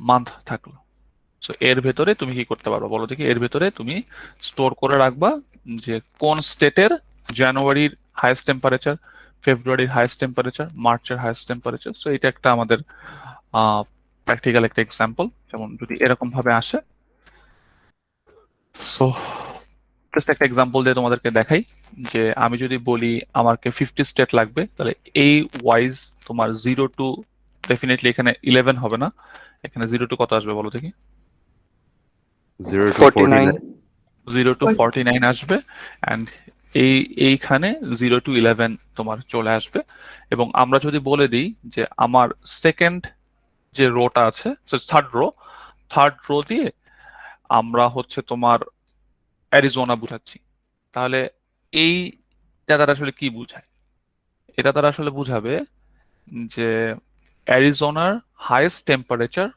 মান্থ থাকলো। সো এর ভেতরে তুমি কি করতে পারবা বলো দেখি, এর ভেতরে তুমি স্টোর করে রাখবা যে কোন স্টেটের জানুয়ারির হাইয়েস্ট টেম্পারেচার, ফেব্রুয়ারির হাইয়েস্ট টেম্পারেচার, মার্চের হাইয়েস্ট টেম্পারেচার। সো এটা একটা আমাদের প্র্যাকটিক্যাল একটা এক্সাম্পল, যেমন যদি এরকম ভাবে আসে। সো জাস্ট একটা এক্সাম্পল দিয়ে তোমাদেরকে দেখাই, যে আমি যদি বলি আমাকে 50 স্টেট লাগবে, তাহলে এই ওয়াইজ তোমার 0 টু, ডেফিনেটলি এখানে 11 হবে না, এখানে 0 টু কত আসবে বলো দেখি, 0 to 49 0 টু 49 আসবে, অ্যান্ড এইখানে 0 টু 11 তোমার চলে আসবে। এবং আমরা যদি বলে দিই যে আমার সেকেন্ড যে রোটা আছে, থার্ড রো দিয়ে আমরা হচ্ছে তোমার অ্যারিজোনা বুঝাচ্ছি, তাহলে এইটা দ্বারা আসলে কি বুঝায়, এটা দ্বারা আসলে বুঝাবে যে অ্যারিজোনার highest temperature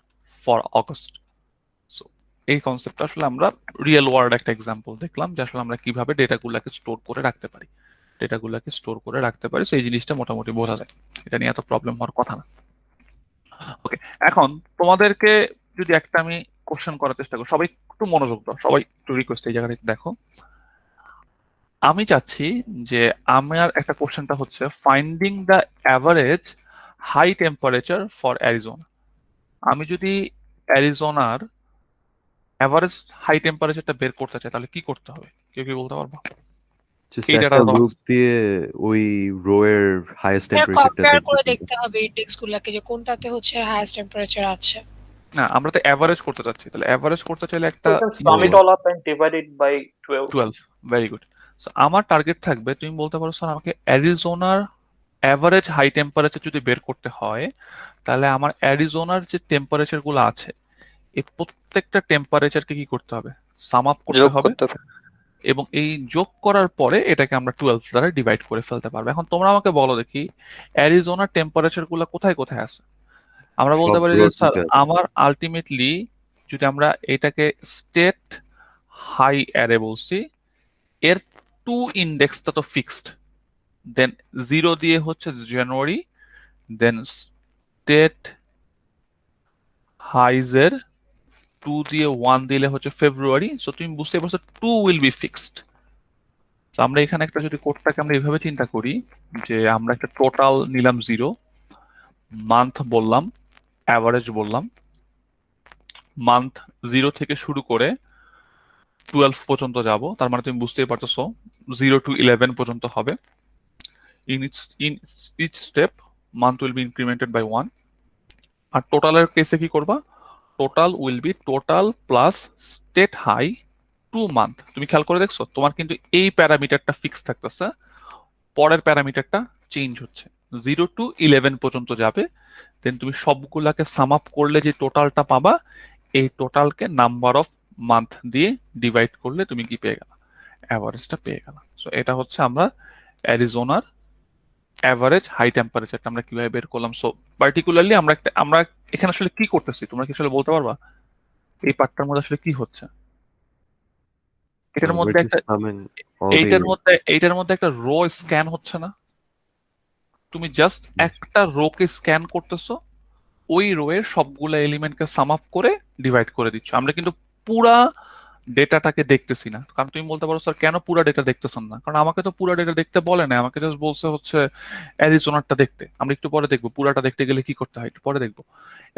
for August. So এই কনসেপ্টটা আসলে আমরা রিয়েল ওয়ার্ল্ড একটা এক্সাম্পল দেখলাম, যে আসলে আমরা কিভাবে ডেটাগুলোকে স্টোর করে রাখতে পারি, সো এই জিনিসটা মোটামুটি বোঝা যায়, এটা নিয়ে এত প্রবলেম হওয়ার কথা না। ওকে, এখন তোমাদেরকে যদি একটা আমি কোশ্চেন করার চেষ্টা করি, সবাই একটু মনোযোগ দাও, সবাই একটু রিকোয়েস্ট, এই জায়গাটা একটু দেখো। আমি চাচ্ছি যে আমার একটা কোশ্চেনটা হচ্ছে finding the average high temperature for Arizona. আমি যদি অ্যারিজোনার অ্যাভারেজ হাই টেম্পারেচারটা বের করতে চাই, তাহলে কি করতে হবে, কেউ কি বলতে পারবো? Just এই একটা ডাটাটা লুপ দিয়ে ওই রো এর হাইয়েস্ট টেম্পারেচারটা কম্পেয়ার করে দেখতে দেখতে হবে ইন্ডেক্স গুলাকে, যে কোনটাতে হচ্ছে হাইয়েস্ট টেম্পারেচার আছে। না, আমরা তো অ্যাভারেজ করতে চাচ্ছি, তাহলে অ্যাভারেজ করতে চাইলে So একটা you can sum it all up and divide it by 12. 12, very good. So আমার টার্গেট থাকবে, তুমি বলতে পারো স্যার আমাকে অ্যারিজোনার অ্যাভারেজ হাই টেম্পারেচার যদি বের করতে হয়, তাহলে আমার অ্যারিজোনার যে টেম্পারেচার গুলো আছে, এই প্রত্যেকটা টেম্পারেচারকে কি করতে হবে, সাম আপ করতে যোগ হবে, করতে হবে। এবং এই যোগ করার পরে এটাকে আমরা 12 দ্বারা ডিভাইড করে ফেলতে পারবো। এখন তোমরা আমাকে বলো দেখি, অ্যারিজোনার টেম্পারেচার গুলো কোথায় কোথায় আছে? আমরা বলতে সব পারি যে rows স্যার তে আছে। আমার আলটিমেটলি যদি আমরা এটাকে স্টেট হাই অ্যারে বলছি, এর 2 ইন্ডেক্সটা তো ফিক্সড, দেন 0 দিয়ে হচ্ছে জানুয়ারি, দেন স্টেট হাইজের 2 দিয়ে 1 দিলে হচ্ছে ফেব্রুয়ারি। সো তুমি বুঝতে পারছো 2 উইল বি ফিক্সড। তো আমরা এখানে একটা যদি কোডটাকে আমরা এইভাবে চিন্তা করি, যে আমরা একটা টোটাল নিলাম 0, মান্থ বললাম, অ্যাভারেজ বললাম, মান্থ 0 থেকে শুরু করে 12 পর্যন্ত যাব, তার মানে তুমি বুঝতেই পারতেছো 0 টু 11 পর্যন্ত হবে। In each step month will be incremented by 1। আর টোটালের কেসে কি করবা, total will be total plus state high 2 month. তুমি খেয়াল করে দেখছো তোমার কিন্তু এই প্যারামিটারটা ফিক্স থাকতেছে, পরের প্যারামিটারটা চেঞ্জ হচ্ছে, 0 টু 11 পর্যন্ত যাবে, দেন তুমি সবগুলাকে সাম আপ করলে যে টোটালটা পাবা, এই টোটালকে নাম্বার অফ মান্থ দিয়ে ডিভাইড করলে তুমি কি পেয়ে গেলা, অ্যাভারেজটা পেয়ে গেলা। সো এটা হচ্ছে আমরা অ্যারিজোনার অ্যাভারেজ হাই টেম্পারেচারটা আমরা কিভাবে বের করলাম। সো পার্টিকুলারলি আমরা এখানে আসলে কি করতেছি, তোমরা কি আসলে বলতে পারবা এই পার্টটার মধ্যে আসলে কি হচ্ছে? এটার We're মধ্যে just একটা summing all এইটার মধ্যে একটা রো স্ক্যান হচ্ছে না, তুমি জাস্ট একটা রোকে স্ক্যান করতেছো, ওই রো এর সবগুলা এলিমেন্টকে সাম আপ করে ডিভাইড করে দিচ্ছ। আমরা কিন্তু পুরা ডেটাটাকে দেখতেছি না। কারণ তুমি বলতে পারো স্যার কেন পুরো ডেটা দেখতেছেন না, কারণ আমাকে তো পুরো ডেটা দেখতে বলে না, আমাকে জাস্ট বলছে হচ্ছে অ্যারিজোনারটা দেখতে। আমরা একটু পরে দেখবো পুরাটা দেখতে গেলে কি করতে হয়, একটু পরে দেখবো।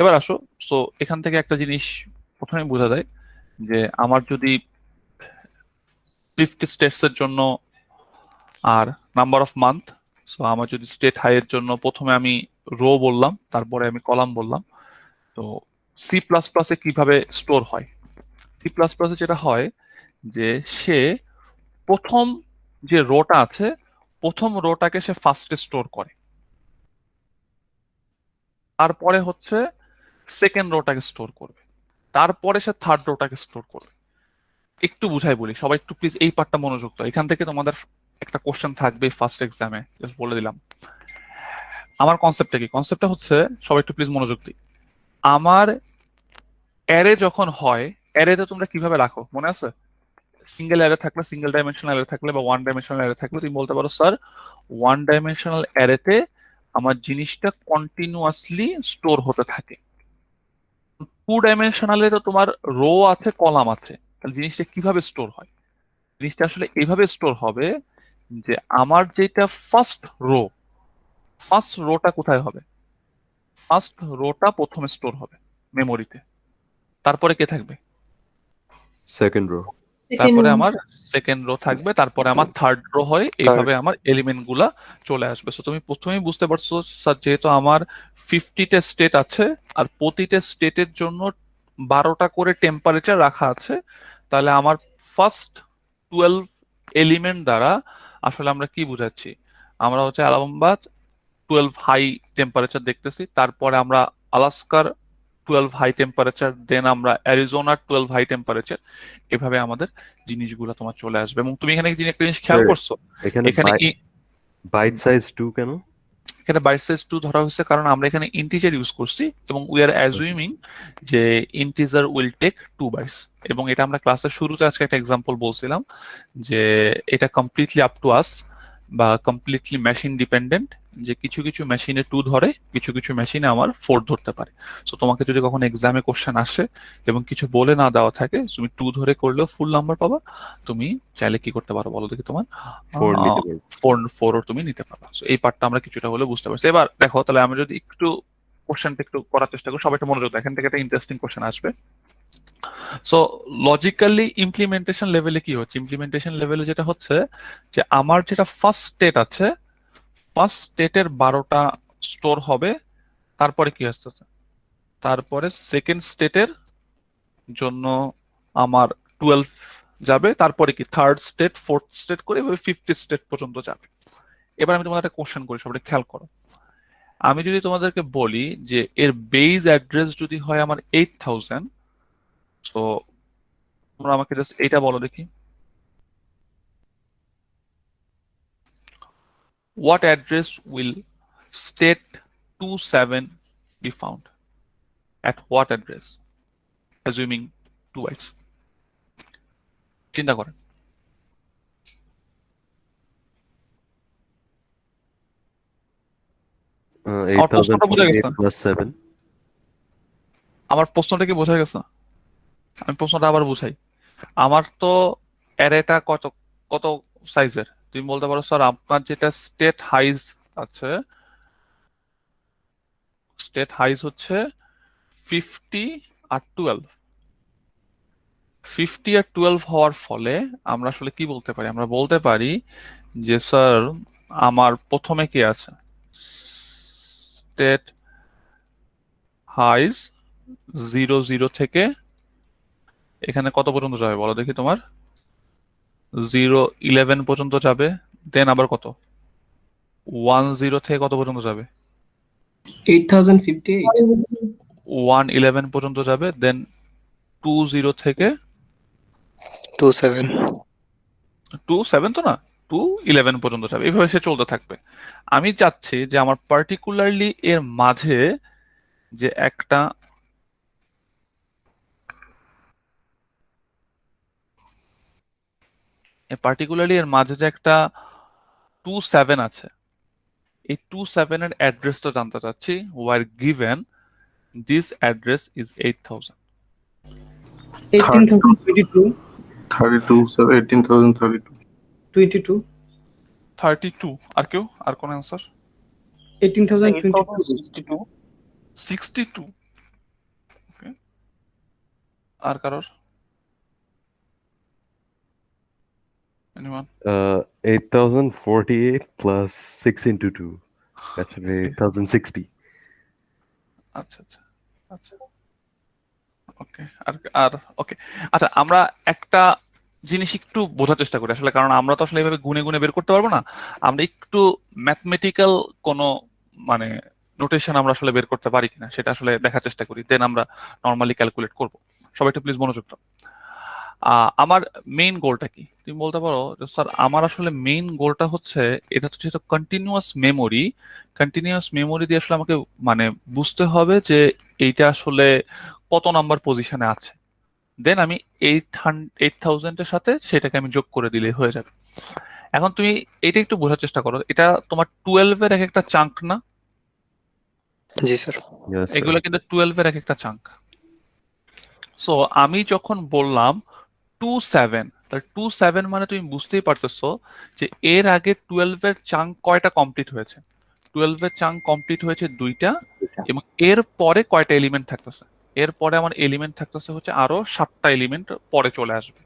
এবার আসো, সো এখান থেকে একটা জিনিস প্রথমে বোঝা যায় যে আমার যদি 50 স্টেটস এর জন্য আর নাম্বার অফ মান্থ, সো আমার যদি স্টেট হাই এর জন্য প্রথমে আমি রো বললাম, তারপরে আমি কলাম বললাম। তো সি প্লাস প্লাসে কিভাবে স্টোর হয়, সি প্লাস প্লাসে যেটা হয় যে সে প্রথম যে রোটা আছে, প্রথম রোটাকে সে ফার্স্টে স্টোর করে, তারপরে হচ্ছে সেকেন্ড রোটাকে স্টোর করবে, তারপরে সে থার্ড রোটাকে স্টোর করবে। একটু বুঝাই বলি, সবাই একটু প্লিজ এই পার্টটা মনোযোগ দাও, এখান থেকে তোমাদের একটা কোশ্চেন থাকবে ফার্স্ট এক্সামে, জাস্ট বলে দিলাম। আমার কনসেপ্টটা কি, কনসেপ্টটা হচ্ছে সবাই একটু প্লিজ মনোযোগ দিই। আমার অ্যারে যখন হয়, অ্যারেতে তোমরা কিভাবে রাখো মনে আছে? সিঙ্গেল অ্যারে থাকলে, সিঙ্গেল ডাইমেনশনাল অ্যারে থাকলে বা ওয়ান ডাইমেনশনাল অ্যারে থাকলে তুমি বলতে পারো স্যার ওয়ান ডাইমেনশনাল অ্যারেতে আমার জিনিসটা কন্টিনিউয়াসলি স্টোর হতে থাকে। টু ডাইমেনশনালে তো তোমার রো আছে, কলাম আছে, তাহলে জিনিসটা কিভাবে স্টোর হয়? জিনিসটা আসলে এইভাবে স্টোর হবে যে আমার যেটা ফার্স্ট রোটা কোথায় হবে? ফার্স্ট রোটা প্রথমে স্টোর হবে মেমোরিতে, তারপরে কে থাকবে? Second rho. তারপরে আমার সেকেন্ড রো থাকবে, তারপরে আমার থার্ড রো হয়, এইভাবে আমার এলিমেন্ট গুলা চলে আসবে। সো তুমি প্রথমেই বুঝতে পারছো স্যার, যেহেতু আমার 50টা স্টেট আছে আর প্রতিটা স্টেটের জন্য 12টা করে টেম্পারেচার রাখা আছে, তাহলে আমার ফার্স্ট 12 এলিমেন্ট দ্বারা আসলে আমরা কি বুঝাচ্ছি? আমরা হচ্ছে আলামবাদ 12 হাই টেম্পারেচার দেখতেছি, তারপরে আমরা আলাস্কার 12 হাই টেম্পারেচার, দেন আমরা অ্যারিজোনার 12 হাই টেম্পারেচার, এভাবে আমাদের জিনিসগুলো তোমার চলে আসবে। এবং তুমি এখানে একটা জিনিস খেয়াল করছো, এখানে বাইট সাইজ 2 কেন? এখানে বাইট সাইজ 2 ধরা হয়েছে কারণ আমরা এখানে ইন্টিজার ইউজ করছি এবং উই আর অ্যাজুমিং যে ইন্টিজার উইল টেক 2 বাইটস। এবং এটা আমরা ক্লাসের শুরুতে আজকে একটা এক্সাম্পল বলছিলাম যে এটা কমপ্লিটলি আপ টু আস বা কমপ্লিটলি মেশিন ডিপেন্ডেন্ট, যে কিছু কিছু মেশিনে 2 ধরে, কিছু কিছু মেশিনে আমার 4 ধরতে পারে। সো তোমাকে যদি কখনো এক্সামে কোশ্চেন আসে এবং কিছু বলে না দেওয়া থাকে, তুমি 2 ধরে করলেও ফুল নাম্বার পাবা। তুমি চাইলে কি করতে পারো বলো দেখি, তোমার 4 তুমি নিতে পারবা। সো এই পার্টটা আমরা কিছুটা হলে বুঝতে পারছি। এবার দেখো, তাহলে আমরা যদি একটু কোশ্চেনটা একটু করার চেষ্টা করি, সবাই একটু মনোযোগ দাও, এখান থেকে একটা ইন্টারেস্টিং কোশ্চেন আসবে। সো লজিক্যালি ইমপ্লিমেন্টেশন লেভেলে কি হচ্ছে? ইমপ্লিমেন্টেশন লেভেলে যেটা হচ্ছে যে আমার যেটা ফার্স্ট স্টেট আছে, ফার্স্ট স্টেটের 12টা স্টোর হবে, তারপরে কি আসছে? তারপরে সেকেন্ড স্টেটের জন্য আমার 12 যাবে, তারপরে কি থার্ড স্টেট, ফোর্থ স্টেট করে এভাবে 50 স্টেট পর্যন্ত যাবে। এবার আমি তোমাদের একটা কোশ্চেন করি, সবাই খেয়াল করো। আমি যদি তোমাদেরকে বলি যে এর বেস অ্যাড্রেস যদি হয় আমার 8000, তো তোমরা আমাকে জাস্ট এইটা বলো দেখি, what address will state 27 be found? At what address? Assuming 2 bytes. চিন্তা করেন। আমার প্রশ্নটা বোঝা গেছে? 8008 plus 7. আমার প্রশ্নটা কি বোঝা গেছে? আমি প্রশ্নটা আবার বুঝাই। আমার তো অ্যারেটা কত কত সাইজের? তুমি বলতে পারো স্যার আপনার যেটা স্টেট হাইজ আছে, স্টেট হাইজ হচ্ছে 50 আর 12। 50 আর 12 হওয়ার ফলে আমরা আসলে কি বলতে পারি? আমরা বলতে পারি যে স্যার আমার প্রথমে কি আছে, স্টেট হাইজ 00 থেকে এখানে কত পর্যন্ত যাবে বলো দেখি, তোমার 011 পর্যন্ত যাবে, দেন আবার কত 10 থেকে কত পর্যন্ত যাবে, 8058 111 পর্যন্ত যাবে, দেন 20 থেকে 27 তো না, 211 পর্যন্ত যাবে, এইভাবে সে চলতে থাকবে। আমি চাচ্ছি যে আমার পার্টিকুলারলি এর মাঝে যে একটা একটা 27 আছে, এই 27 এর অ্যাড্রেসটা জানতে চাচ্ছি, were given this address is 8000। 18,022 32, sir. 18,032. 22, 32 আর কেউ আর কোন অ্যান্সার 18,022, 8,062. 62 ওকে আর কারোর anyone 8,048 plus 6 into 2. That should be 8,060. আচ্ছা আচ্ছা আচ্ছা ওকে আর আর ওকে আচ্ছা আমরা একটা জিনিস একটু বোঝার চেষ্টা করি আসলে কারণ আমরা তো আসলে এইভাবে গুনে গুনে বের করতে পারবো না আমরা একটু ম্যাথমেটিক্যাল কোনো মানে নোটেশন আমরা আসলে বের করতে পারি কিনা সেটা আসলে দেখার চেষ্টা করি দেন আমরা নর্মালি ক্যালকুলেট করব সবাই একটু প্লিজ মনোযোগ দাও আমার মেইন গোলটা কি তুমি বলতে পারো যে স্যার আমার আসলে মেইন গোলটা হচ্ছে এটা হচ্ছে যেহেতু কন্টিনিউয়াস মেমোরি দিয়ে আসলে আমাকে মানে বুঝতে হবে যে এইটা আসলে কত নাম্বার পজিশনে আছে দেন আমি 8,000 এর সাথে সেটাকে আমি যোগ করে দিলে হয়ে যাবে এখন তুমি এটা একটু বোঝার চেষ্টা করো এটা তোমার 12 এর এক একটা চাঙ্ক না জি স্যার। Yes, sir. এগুলো কিন্তু 12 এর এক একটা চাঙ্ক সো আমি যখন বললাম 27 তাহলে 27 মানে তুমি বুঝতেই পারতেছো যে এর আগে 12 এর চাঙ্ক কয়টা কমপ্লিট হয়েছে 12 এর চাঙ্ক কমপ্লিট হয়েছে দুইটা এবং এর পরে কয়টা এলিমেন্ট থাকতেছে এর পরে আমার এলিমেন্ট থাকতেছে হচ্ছে আরো 7টা এলিমেন্ট পরে চলে আসবে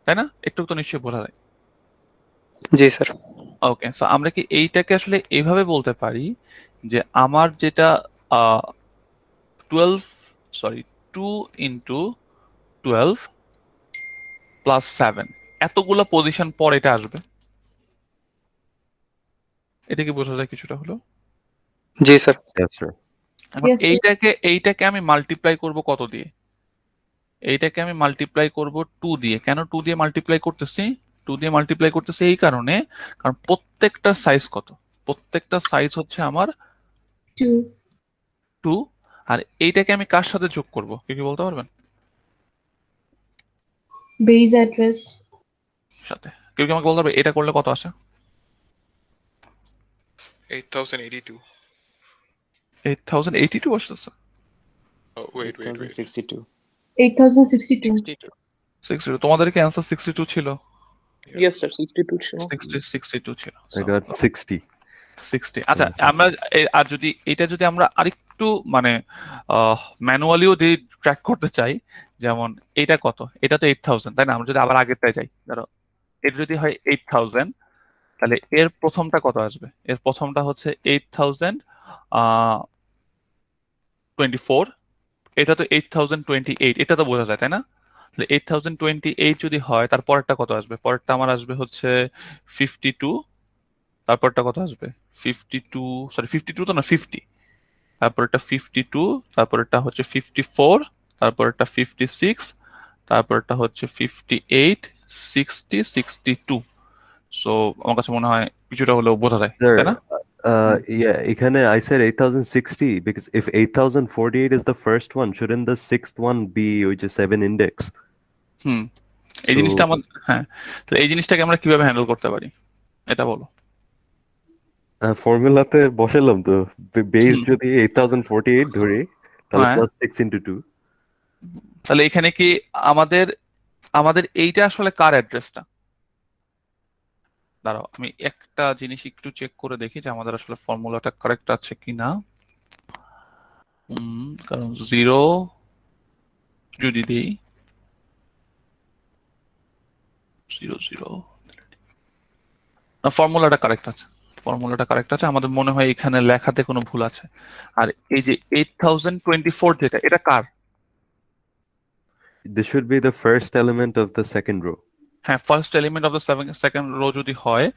তাই না একটু তো নিশ্চয়ই বোঝা যায় জি স্যার। ওকে সো আমরা কি এইটাকে আসলে এইভাবে বলতে পারি যে আমার যেটা 2 ইন্টু 12 প্লাস 7 এতগুলা পজিশন পর এটা আসবে এটা কি বোঝা যায় কিছুটা হলো জি স্যার। Yes, sir. এখন এইটাকে আমি মাল্টিপ্লাই করব কত দিয়ে এইটাকে আমি মাল্টিপ্লাই করব 2 দিয়ে কেন 2 দিয়ে মাল্টিপ্লাই করতেছি 2 দিয়ে মাল্টিপ্লাই করতেছি এই কারণে কারণ প্রত্যেকটা সাইজ কত প্রত্যেকটা সাইজ হচ্ছে আমার 2 আর এইটাকে আমি কার সাথে যোগ করব কি কি বলতে পারবেন বেস অ্যাড্রেস সাথে কেউ কি আমাকে বলতে পারবে এটা করলে কত আসে 8,082. 8,082 আসতেছে Oh, wait. 62. 8,062 62 তোমাদের কি অ্যান্সার 62 ছিল Yes, sir. 62. Sure. 62 ছিল I got 60. 60 আচ্ছা আমরা আর যদি এটা যদি আমরা আরেকটু মানে ম্যানুয়ালিও যদি ট্র্যাক করতে চাই যেমন এটা কত এটা তো 8,000 তাই না আমরা যদি আবার আগেরটায় যাই ধরো এটা যদি হয় 8,000 তাহলে এর প্রথমটা কত আসবে এর প্রথমটা হচ্ছে 8,024 এটা তো 8,028 এটা তো বোঝা যায় তাই না তাহলে 8,028 যদি হয় তার পরেরটা কত আসবে পরেরটা আমার আসবে হচ্ছে 52 তারপরটা কত আসবে 52 তো না 50 তারপরটা 52 তারপরটা হচ্ছে 54 তারপরটা 56 তারপরটা হচ্ছে 58 60 62 সো আমার কাছে মনে হয় কিছুটা হলেও বোঝা যায় Sir, তাই না yeah, এখানে I said 8,060 because if 8,048 is the first one, shouldn't the sixth one be which is 7 index? হুম এই জিনিসটা আমার হ্যাঁ তো এই জিনিসটাকে আমরা কিভাবে হ্যান্ডেল করতে পারি এটা বলো ফর্মুলাতে বসালাম তো বেস যদি 8,048 ধরি তাহলে হ্যাঁ। Plus 6 into 2. তাহলে এখানে কি আমাদের আমাদের এইটা আসলে কার অ্যাড্রেসটা দাঁড়াও আমি একটা জিনিস একটু চেক করে দেখি যে আমাদের আসলে ফর্মুলাটা কারেক্ট আছে কিনা কারণ 0 যদি দিই 0 না ফর্মুলাটা কারেক্ট আছে আমাদের মনে হয় এখানে লেখাতে কোনো ভুল আছে আর এই যে 8,024 যেটা এটা কার This should be the first element of the second row. হ্যাঁ first element of the second rho যদি হয়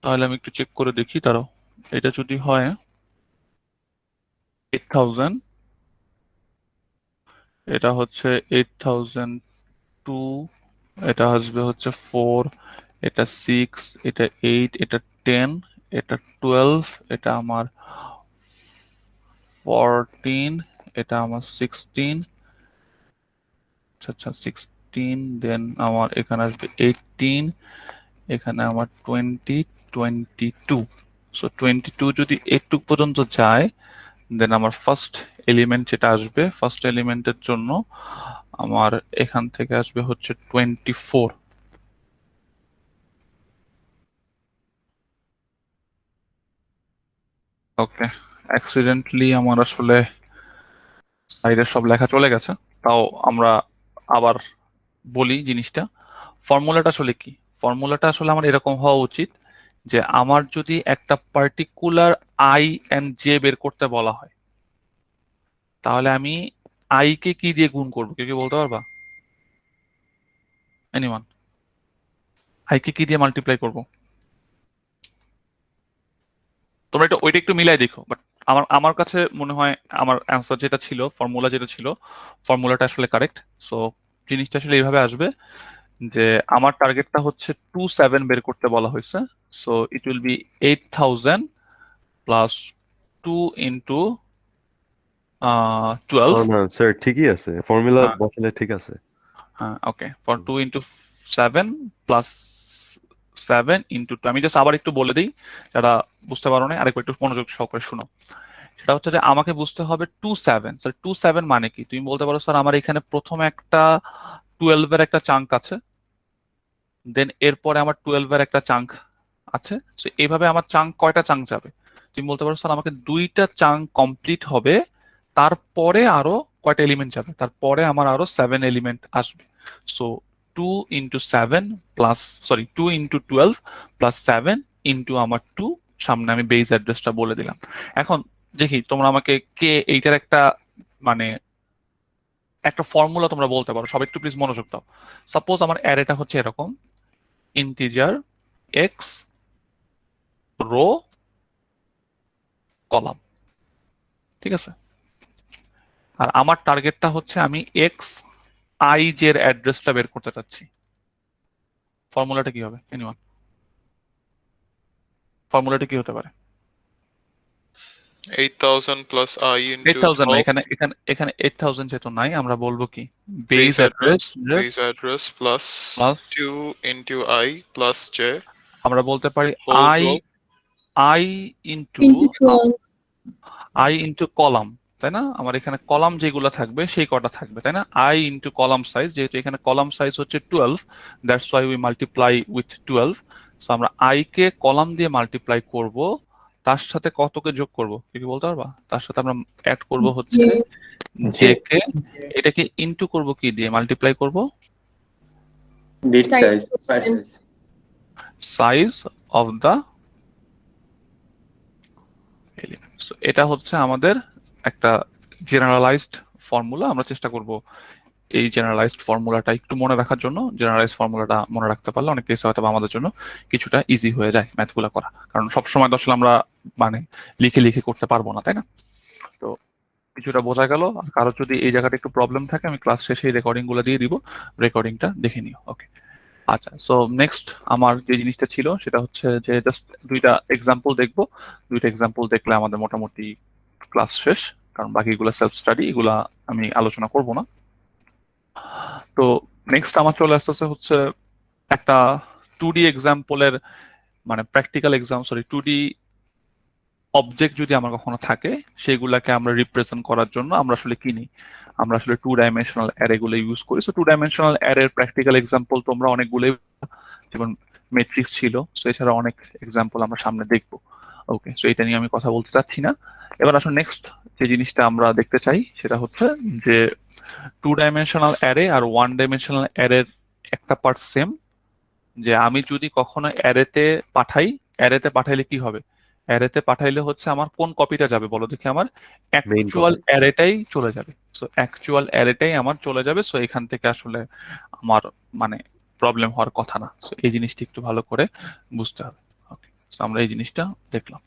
তাহলে আমি একটু চেক করে দেখি তারও এটা যদি হয় 8,000 এটা হচ্ছে 8,002 এটা আসবে হচ্ছে 4 এটা 6 এটা 8 এটা 10 এটা 12 এটা আমার 14 এটা আমার 16 আচ্ছা 16 দেন আমার এখানে আসবে 18 এখানে আমার 20 22 সো 22 যদি এইটুক পর্যন্ত যায় দেন আমার ফার্স্ট এলিমেন্ট যেটা আসবে ফার্স্ট এলিমেন্টের জন্য আমার এখান থেকে আসবে হচ্ছে 24। ওকে, অ্যাক্সিডেন্টলি আমার আসলে সাইডের সব লেখা চলে গেছে, তাও আমরা আবার বলি জিনিসটা। ফর্মুলাটা আসলে কি? ফর্মুলাটা আসলে আমার এরকম হওয়া উচিত যে আমার যদি একটা পার্টিকুলার আই এন্ড জে বের করতে বলা হয়, তাহলে আমি আই কে কি দিয়ে গুণ করবো? কেউ কি বলতে পারবা? এনিওয়ান? আই কে কি দিয়ে মাল্টিপ্লাই করবো? তোমরা এটা ওইটা একটু মিলাই দেখো, বাট আমার আমার কাছে মনে হয় আমার অ্যান্সার যেটা ছিল, ফর্মুলা যেটা ছিল, ফর্মুলাটা আসলে কারেক্ট। সো জিনিসটা আসলে এইভাবে আসবে যে আমার টার্গেটটা হচ্ছে 27 বের করতে বলা হয়েছে। So it will be 8000 plus 2 into 12। না স্যার ঠিকই আছে, ফর্মুলা হ্যাঁ। বসালে ঠিক আছে। হ্যাঁ, ওকে, ফর 2 ইন্টু 7 প্লাস 7 ইন্টু 2। আমি জাস্ট আবার একটু বলে দিই, যারা বুঝতে পারো না আরেকবার একটু মনোযোগ সহকারে শুনো। সেটা হচ্ছে যে আমাকে বুঝতে হবে 27। স্যার 27 মানে কি? তুমি বলতে পারো স্যার আমার এখানে প্রথমে একটা 12 এর একটা চাঙ্ক আছে, দেন এরপরে আমার 12 এর একটা চাঙ্ক আছে। সো এইভাবে আমার চাঙ্ক কয়টা চাঙ্ক যাবে? তুমি বলতে পারো স্যার আমাকে 2টা চাঙ্ক কমপ্লিট হবে, তারপরে আরো কয়টা এলিমেন্ট যাবে? তারপরে আমার আরো 7 এলিমেন্ট আসবে। So 2 into 7 plus 2 into 12 plus 7 into আমার 2, সামনে আমি বেস অ্যাড্রেসটা বলে দিলাম। এখন দেখি তোমরা আমাকে কে এইটার একটা মানে একটা ফর্মুলা তোমরা বলতে পারো। সব একটু প্লিজ মনোযোগ দাও। সাপোজ আমার অ্যারেটা হচ্ছে এরকম, ইন্টিজার এক্স রো কলাম, ঠিক আছে? আর আমার টার্গেটটা হচ্ছে আমি এক্স আই জের অ্যাড্রেসটা বের করতে চাচ্ছি। ফর্মুলাটা কি হবে? এনিওয়ান? ফর্মুলাটা কি হতে পারে? 8000 plus I into 8000 না, 12 এখানে এখানে এখানে 8000 যেহেতু নাই, আমরা বলবো কি base base address base address plus plus 2 into I plus J আমরা বলতে পারি whole I 12. I into into 12. I into column, তাই না? আমার এখানে কলাম যেগুলো থাকবে সেই কটা থাকবে, তাই না? আই ইন্টু কলাম সাইজ, যেহেতু এখানে কলাম সাইজ হচ্ছে 12, that's why we multiply with 12। So আমরা আই কে কলাম দিয়ে মাল্টিপ্লাই করব, তার সাথে কতকে যোগ করব? কি বলতে পারবা? তার সাথে আমরা অ্যাড করব হচ্ছে জে কে। এটাকে ইন্টু করব কি দিয়ে? মাল্টিপ্লাই করব Bit size. Size of the element. So এটা হচ্ছে আমাদের একটা জেনারেলাইজড ফর্মুলা। আমরা চেষ্টা করব এই জেনারেলাইজড ফর্মুলাটা একটু মনে রাখার জন্য। জেনারেলাইজড ফর্মুলাটা মনে রাখতে পারলে অনেক কেসে হয়তো আমাদের জন্য কিছুটা ইজি হয়ে যায় ম্যাথগুলো করা, কারণ সবসময় তো আসলে আমরা মানে লিখে লিখে করতে পারবো না, তাই না? তো কিছুটা বোঝা গেল। আর কারো যদি এই জায়গাটা একটু প্রবলেম থাকে, আমি ক্লাস শেষে এই রেকর্ডিং গুলো দিয়ে দিব, রেকর্ডিংটা দেখে নিও। ওকে, আচ্ছা। সো নেক্সট আমার যে জিনিসটা ছিল সেটা হচ্ছে যে জাস্ট দুইটা এক্সাম্পল দেখবো। দুইটা এক্সাম্পল দেখলে আমাদের মোটামুটি ক্লাস শেষ, কারণ বাকিগুলো সেলফ স্টাডি, এগুলা আমি আলোচনা করব না। তো নেক্সট আমার চলে আসতেছে হচ্ছে একটা 2D এক্সাম্পলের মানে প্র্যাকটিক্যাল এক্সাম, 2D অবজেক্ট যদি আমার কখনো থাকে, সেগুলাকে আমরা রিপ্রেজেন্ট করার জন্য আমরা আসলে কি নিই? আমরা আসলে 2 ডাইমেনশনাল অ্যারে গুলো ইউজ করি। সো 2 ডাইমেনশনাল অ্যারের প্র্যাকটিক্যাল এক্সাম্পল তোমরা অনেকগুলোই, যেমন ম্যাট্রিক্স ছিল, সো এছাড়া অনেক এক্সাম্পল আমরা সামনে দেখব। ওকে, সো এটা নিয়ে আমি কথা বলতে চাচ্ছি না। এবার আসলে নেক্সট যে জিনিসটা আমরা দেখতে চাই সেটা হচ্ছে যে 2 ডাইমেনশনাল অ্যারে আর 1 ডাইমেনশনাল অ্যারের একটা পার্ট সেম। যে আমি যদি কখনো অ্যারেতে পাঠাইলে কি হবে? অ্যারেতে পাঠাইলে হচ্ছে আমার কোন কপিটা যাবে বলো দেখি? আমার অ্যাকচুয়াল অ্যারেটাই চলে যাবে। সো অ্যাকচুয়াল অ্যারেটাই আমার চলে যাবে। সো এখান থেকে আসলে আমার মানে প্রবলেম হওয়ার কথা না। সো এই জিনিসটা একটু ভালো করে বুঝতে হবে। ওকে, সো আমরা এই জিনিসটা দেখলাম।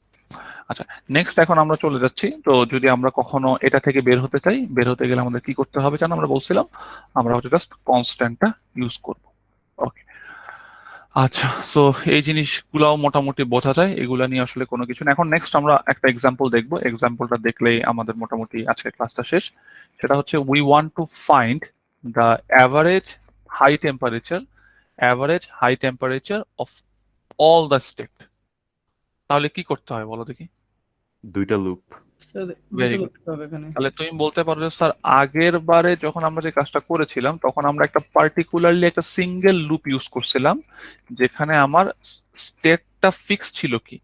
আচ্ছা, নেক্সট এখন আমরা চলে যাচ্ছি। তো যদি আমরা কখনো এটা থেকে বের হতে চাই, বের হতে গেলে আমাদের কি করতে হবে জানো? আমরা বলছিলাম আমরা হচ্ছে জাস্ট কনস্ট্যান্টটা ইউজ করব। ওকে, আচ্ছা। সো এই জিনিসগুলাও মোটামুটি বোঝা যায়, এগুলা নিয়ে আসলে কোনো কিছু না। এখন নেক্সট আমরা একটা এক্সাম্পল দেখবো। এক্সাম্পলটা দেখলেই আমাদের মোটামুটি আজকের ক্লাসটা শেষ। সেটা হচ্ছে we want to find the average high temperature of all the state. তাহলে কি করতে হয় বলো দেখি? দুইটা লুপ Very good. তাহলে তুমি বলতে পারো যে স্যার আগের বারে যখন আমরা যে কাজটা করেছিলাম তখন আমরা একটা পার্টিকুলারলি একটা সিঙ্গেল লুপ ইউজ করছিলাম যেখানে আমার স্টেটটা ফিক্স ছিল কি,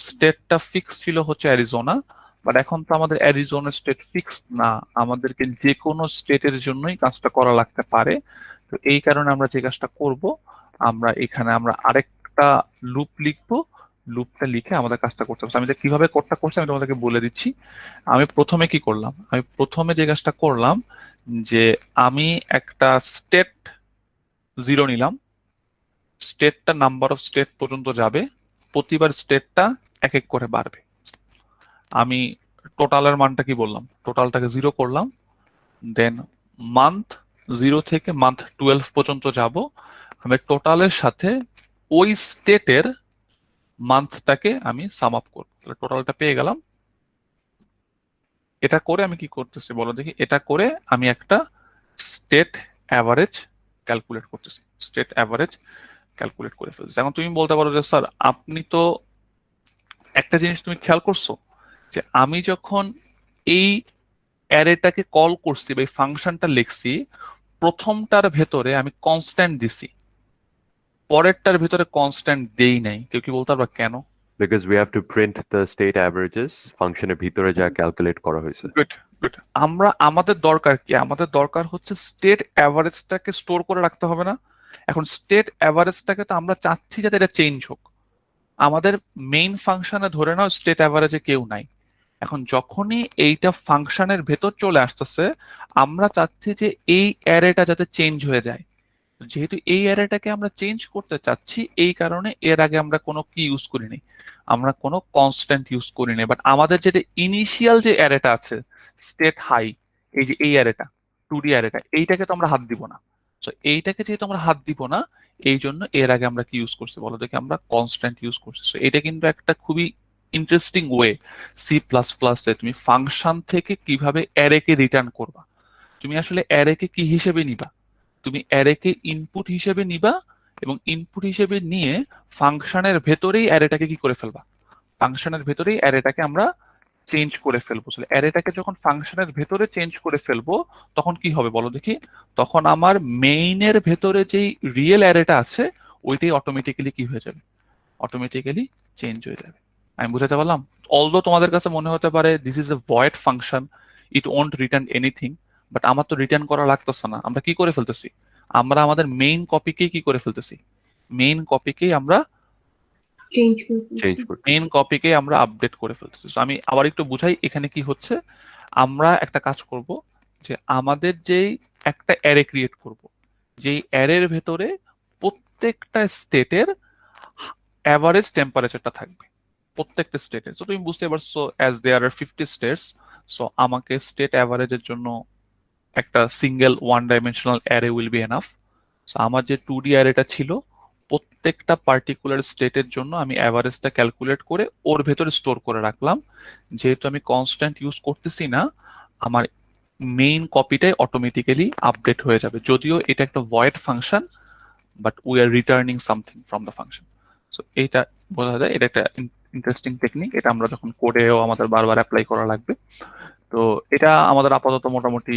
স্টেটটা ফিক্স ছিল হচ্ছে অ্যারিজোনা, বাট এখন তো আমাদের অ্যারিজোনা স্টেট ফিক্স না, আমাদেরকে যে কোনো স্টেটের জন্যই কাজটা করা লাগতে পারে। তো এই কারণে আমরা যে কাজটা করব, আমরা এখানে আমরা আরেকটা লুপ লিখবো, লুপটা লিখে আমাদের কাজটা করতে হবে। আমি যে কিভাবে কোডটা করছি আমি তোমাদেরকে বলে দিচ্ছি। আমি প্রথমে কি করলাম, আমি প্রথমে যে কাজটা করলাম যে আমি একটা স্টেট 0 নিলাম, স্টেটটা নাম্বার অফ স্টেট পর্যন্ত যাবে, প্রতিবার স্টেটটা এক এক করে বাড়বে। আমি টোটালের মানটা কি বললাম, টোটালটাকে 0 করলাম, দেন মান্থ 0 থেকে মান্থ 12 পর্যন্ত যাব, আমি টোটালের সাথে ওই স্টেটের মান্থটাকে আমি সাম আপ করব, তাহলে টোটালটা পেয়ে গেলাম। এটা করে আমি কি করতেছি বলো দেখি, এটা করে আমি একটা স্টেট অ্যাভারেজ ক্যালকুলেট করতেছি, স্টেট অ্যাভারেজ ক্যালকুলেট করে ফেলছি। এখন তুমি বলতে পারো যে স্যার আপনি তো একটা জিনিস তুমি খেয়াল করছো যে আমি যখন এই অ্যারেটাকে কল করছি বা এই ফাংশনটা লিখছি, প্রথমটার ভেতরে আমি কনস্ট্যান্ট দিছি, পরেরটার ভেতরে কনস্ট্যান্ট দেই নাই। কেউ কি বলতে পারবা কেন? Because we have to print the state averages ফাংশনের ভিতরে যা ক্যালকুলেট করা হয়েছে। Good good. আমরা আমাদের দরকার কি, আমাদের দরকার হচ্ছে স্টেট অ্যাভারেজটাকে স্টোর করে রাখতে হবে না? এখন স্টেট অ্যাভারেজটাকে তো আমরা চাচ্ছি যাতে এটা চেঞ্জ হোক। আমাদের মেইন ফাংশনে ধরে নাও স্টেট অ্যাভারেজে কেউ নাই, এখন যখনই এইটা ফাংশনের ভেতর চলে আসতেছে আমরা চাচ্ছি যে এই অ্যারেটা যাতে চেঞ্জ হয়ে যায়। যেহেতু এই অ্যারেটাকে আমরা চেঞ্জ করতে চাচ্ছি, এই কারণে এর আগে আমরা কোনো কি ইউজ করিনি, আমরা কোনো কনস্ট্যান্ট ইউজ করিনি। বাট আমাদের যেটা ইনিশিয়াল যে অ্যারেটা আছে স্টেট হাই, এই যে এই অ্যারেটা 2D অ্যারেটা, এইটাকে তো আমরা হাত দিব না। সো এইটাকে যেহেতু আমরা হাত দিব না, এই জন্য এর আগে আমরা কি ইউজ করছি বলো দেখি, আমরা কনস্ট্যান্ট ইউজ করছি। সো এটা কিন্তু একটা খুবই ইন্টারেস্টিং ওয়ে C++ এ তুমি ফাংশন থেকে কিভাবে অ্যারেকে রিটার্ন করবা। তুমি আসলে অ্যারেকে কি হিসেবে নিবা, তুমি অ্যারেকে ইনপুট হিসেবে নিবা এবং ইনপুট হিসেবে নিয়ে ফাংশনের ভেতরেই অ্যারেটাকে কি করে ফেলবা, ফাংশনের ভেতরেই অ্যারেটাকে আমরা চেঞ্জ করে ফেলবো। অ্যারেটাকে যখন ফাংশনের ভেতরে চেঞ্জ করে ফেলবো তখন কি হবে বলো দেখি, তখন আমার মেইনের ভেতরে যেই রিয়েল অ্যারেটা আছে ওইটাই অটোমেটিক্যালি কি হয়ে যাবে, অটোমেটিক্যালি চেঞ্জ হয়ে যাবে। আমি বুঝাতে পারলাম? অলদো তোমাদের কাছে মনে হতে পারে this is a void function, it won't return anything, but আমার তো রিটার্ন করা লাগতেছে না। আমরা কি করে ফেলতেছি, আমরা আমাদের মেইন কপিকেই কি করে ফেলতেছি, মেইন কপিকেই আমরা মেইন কপিকে আমরা আপডেট করে ফেলতেছি। আমি আবার একটু বুঝাই এখানে কি হচ্ছে। আমরা একটা কাজ করব যে আমাদের যেই একটা অ্যারে ক্রিয়েট করব, যেই অ্যারের ভেতরে প্রত্যেকটা স্টেটের অ্যাভারেজ টেম্পারেচারটা থাকবে, প্রত্যেকটা স্টেটের। সো তুমি বুঝতে পারছো অ্যাজ দেয়ার আর 50 স্টেটস, সো আমাকে স্টেট অ্যাভারেজের জন্য একটা single one dimensional array will B enough. So আমার যে 2D অ্যারেটা ছিল প্রত্যেকটা পার্টিকুলার স্টেটের জন্য আমি অ্যাভারেজটা ক্যালকুলেট করে ওর ভেতরে স্টোর করে রাখলাম। যেহেতু আমি কনস্ট্যান্ট ইউজ করতেছি না, আমার মেইন কপিটাই অটোমেটিক্যালি আপডেট হয়ে যাবে, যদিও এটা একটা void function, but we are returning something from the function. So এইটা বোঝা যায়, এটা একটা ইন্টারেস্টিং টেকনিক, এটা আমরা যখন কোডেও আমাদের বারবার অ্যাপ্লাই করা লাগবে। তো এটা আমাদের আপাতত মোটামুটি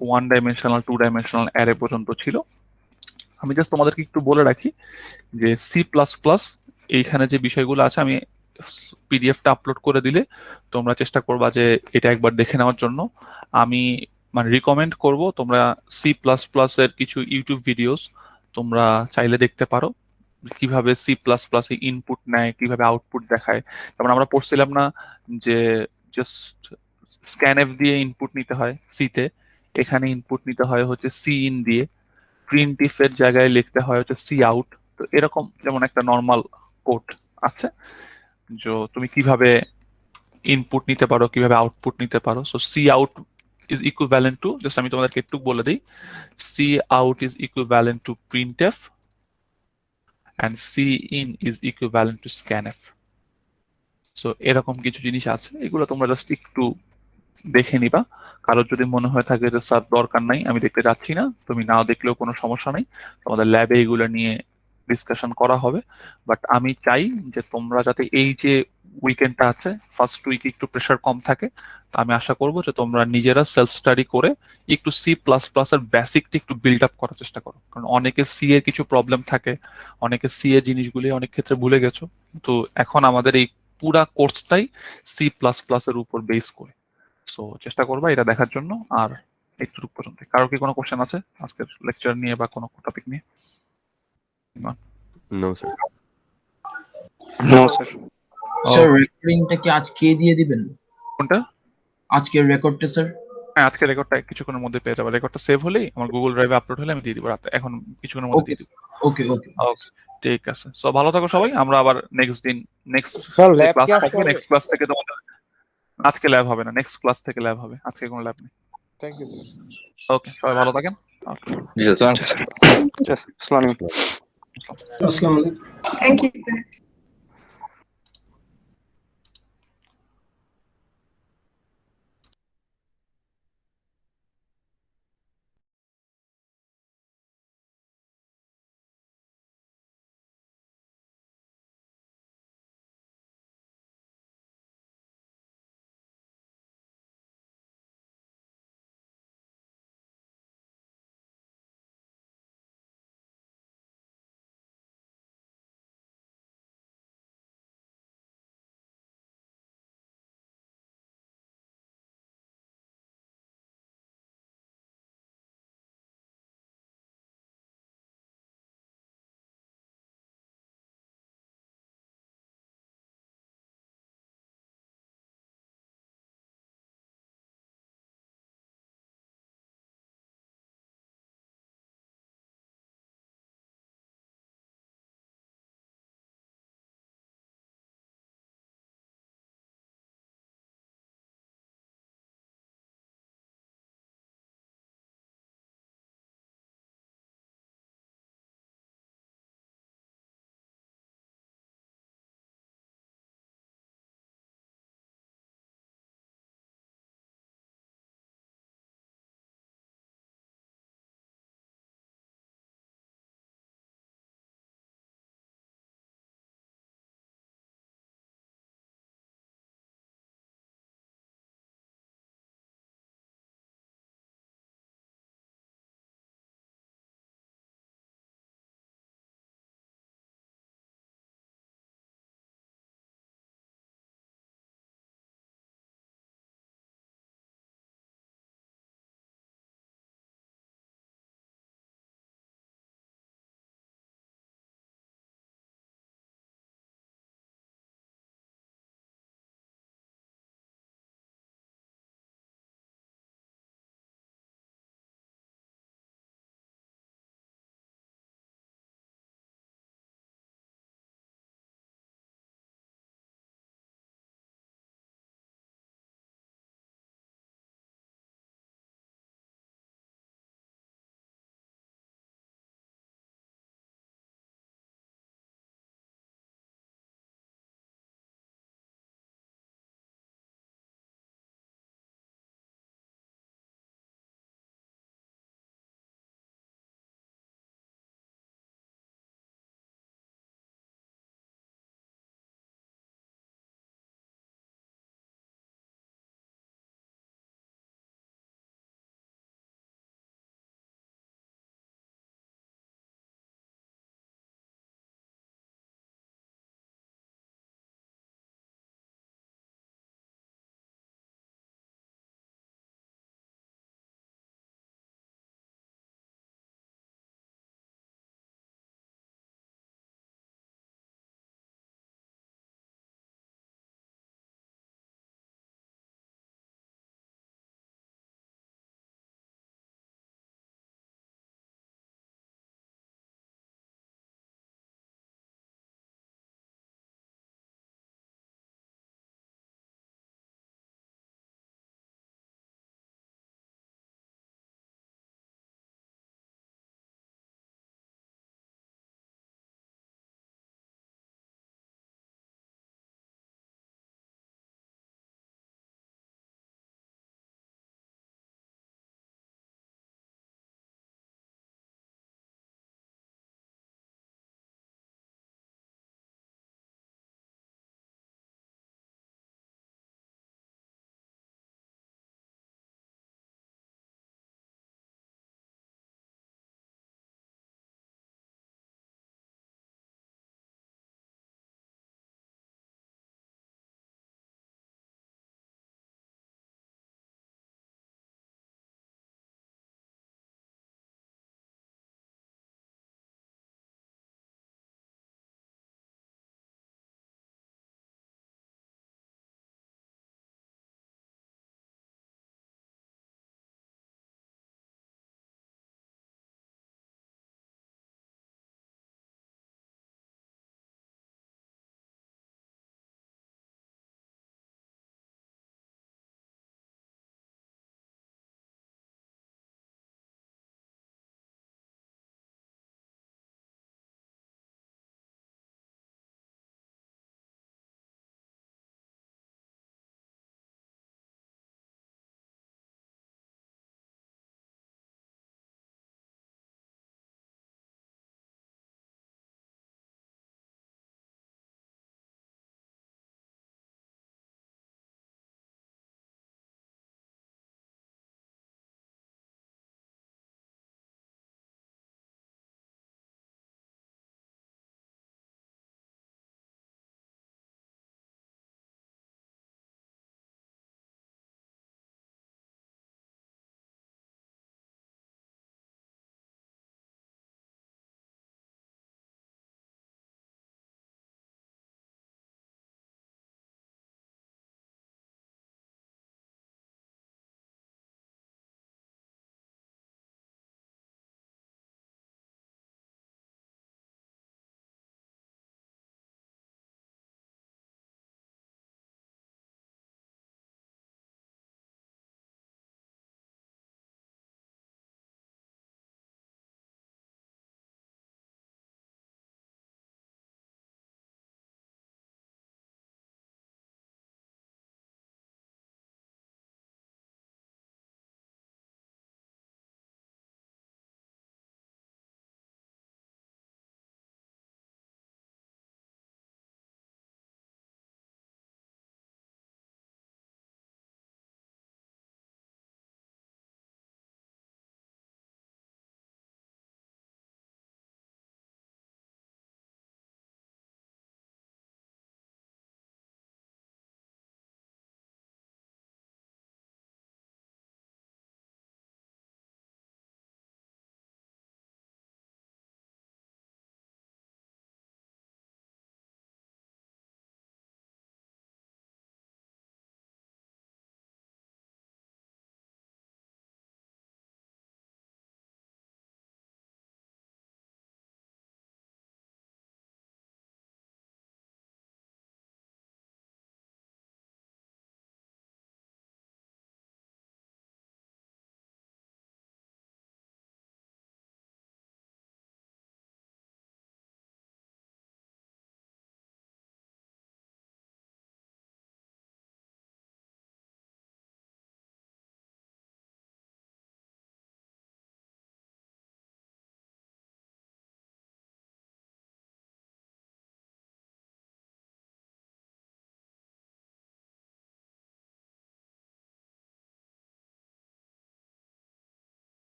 1 ডাইমেনশনাল 2 ডাইমেনশনাল অ্যারে পর্যন্ত ছিল। আমি জাস্ট তোমাদেরকে একটু বলে রাখি যে C++ এইখানে যে বিষয়গুলো আছে আমি পিডিএফটা আপলোড করে দিলে তোমরা চেষ্টা করবা যে এটা একবার দেখে নেওয়ার জন্য। আমি মানে রিকমেন্ড করব তোমরা C++ এর কিছু ইউটিউব ভিডিওস তোমরা চাইলে দেখতে পারো, কিভাবে C++ এ ইনপুট নেয়, কিভাবে আউটপুট দেখায়। যেমন আমরা পড়ছিলাম না যে জাস্ট স্ক্যানএফ দিয়ে ইনপুট নিতে হয় সিতে, এখানে ইনপুট নিতে হয় হচ্ছে সিইন দিয়ে, প্রিন্টইফ এর জায়গায় লিখতে হয় হচ্ছে সি আউট। তো এরকম যেমন একটা নর্মাল কোড আছে যে তুমি কিভাবে ইনপুট নিতে পারো, কিভাবে আউটপুট নিতে পারো। So cout is equivalent to, just আমি তোমাদেরকে একটু বলে দিই, cout is equivalent to printf and cin is equivalent to scanf. So এরকম কিছু জিনিস আছে, এগুলো তোমরা জাস্ট একটু দেখে নিবা। কারোর যদি মনে হয় থাকে যে স্যার দরকার নাই, আমি দেখতে যাচ্ছি না, তুমি নাও দেখলেও কোনো সমস্যা নেই, তোমাদের ল্যাবে এগুলো নিয়ে ডিসকাশন করা হবে। বাট আমি চাই যে তোমরা যাতে এই যে উইকেন্ডটা আছে, ফার্স্ট উইকে একটু প্রেশার কম থাকে। তো আমি আশা করবো যে তোমরা নিজেরা সেলফ স্টাডি করে একটু C++ এর বেসিকটা একটু বিল্ড আপ করার চেষ্টা করো, কারণ অনেকে সি এর কিছু প্রবলেম থাকে, অনেকে সি এর জিনিসগুলি অনেক ক্ষেত্রে ভুলে গেছো, কিন্তু এখন আমাদের এই পুরা কোর্সটাই C++ এর উপর বেস করে। সো চেষ্টা করবা এটা দেখার জন্য। আর একটু পর্যন্ত কারো কি কোনো কোশ্চেন আছে আজকের লেকচার নিয়ে বা কোনো টপিক নিয়ে? No, sir. No sir. Sir রেকর্ডিংটা কি আজকে দিয়ে দিবেন? কোনটা? আজকের রেকর্ডটা স্যার? হ্যাঁ, আজকে রেকর্ডটা কিছুক্ষণের মধ্যে পেয়ে যাবে। রেকর্ডটা সেভ হলেই আমার গুগল ড্রাইভে আপলোড হলে আমি দিয়ে দিব রাতে, এখন কিছুক্ষণের মধ্যে ওকে দিয়ে দিব। ওকে ওকে ওকে, ঠিক আছে। সো ভালো থাকো সবাই। আমরা আবার নেক্সট স্যার ল্যাব ক্লাস কি আজকে থাকবে, হবে? নেক্সট ক্লাস থেকে তোমাদের আজকে ল্যাব হবে না, নেক্সট ক্লাস থেকে ল্যাব হবে, আজকে কোনো ল্যাব নেই। Thank you sir. ওকে, সবাই ভালো থাকেন। আসসালামু আলাইকুম। আসসালামু আলাইকুম। Thank you sir.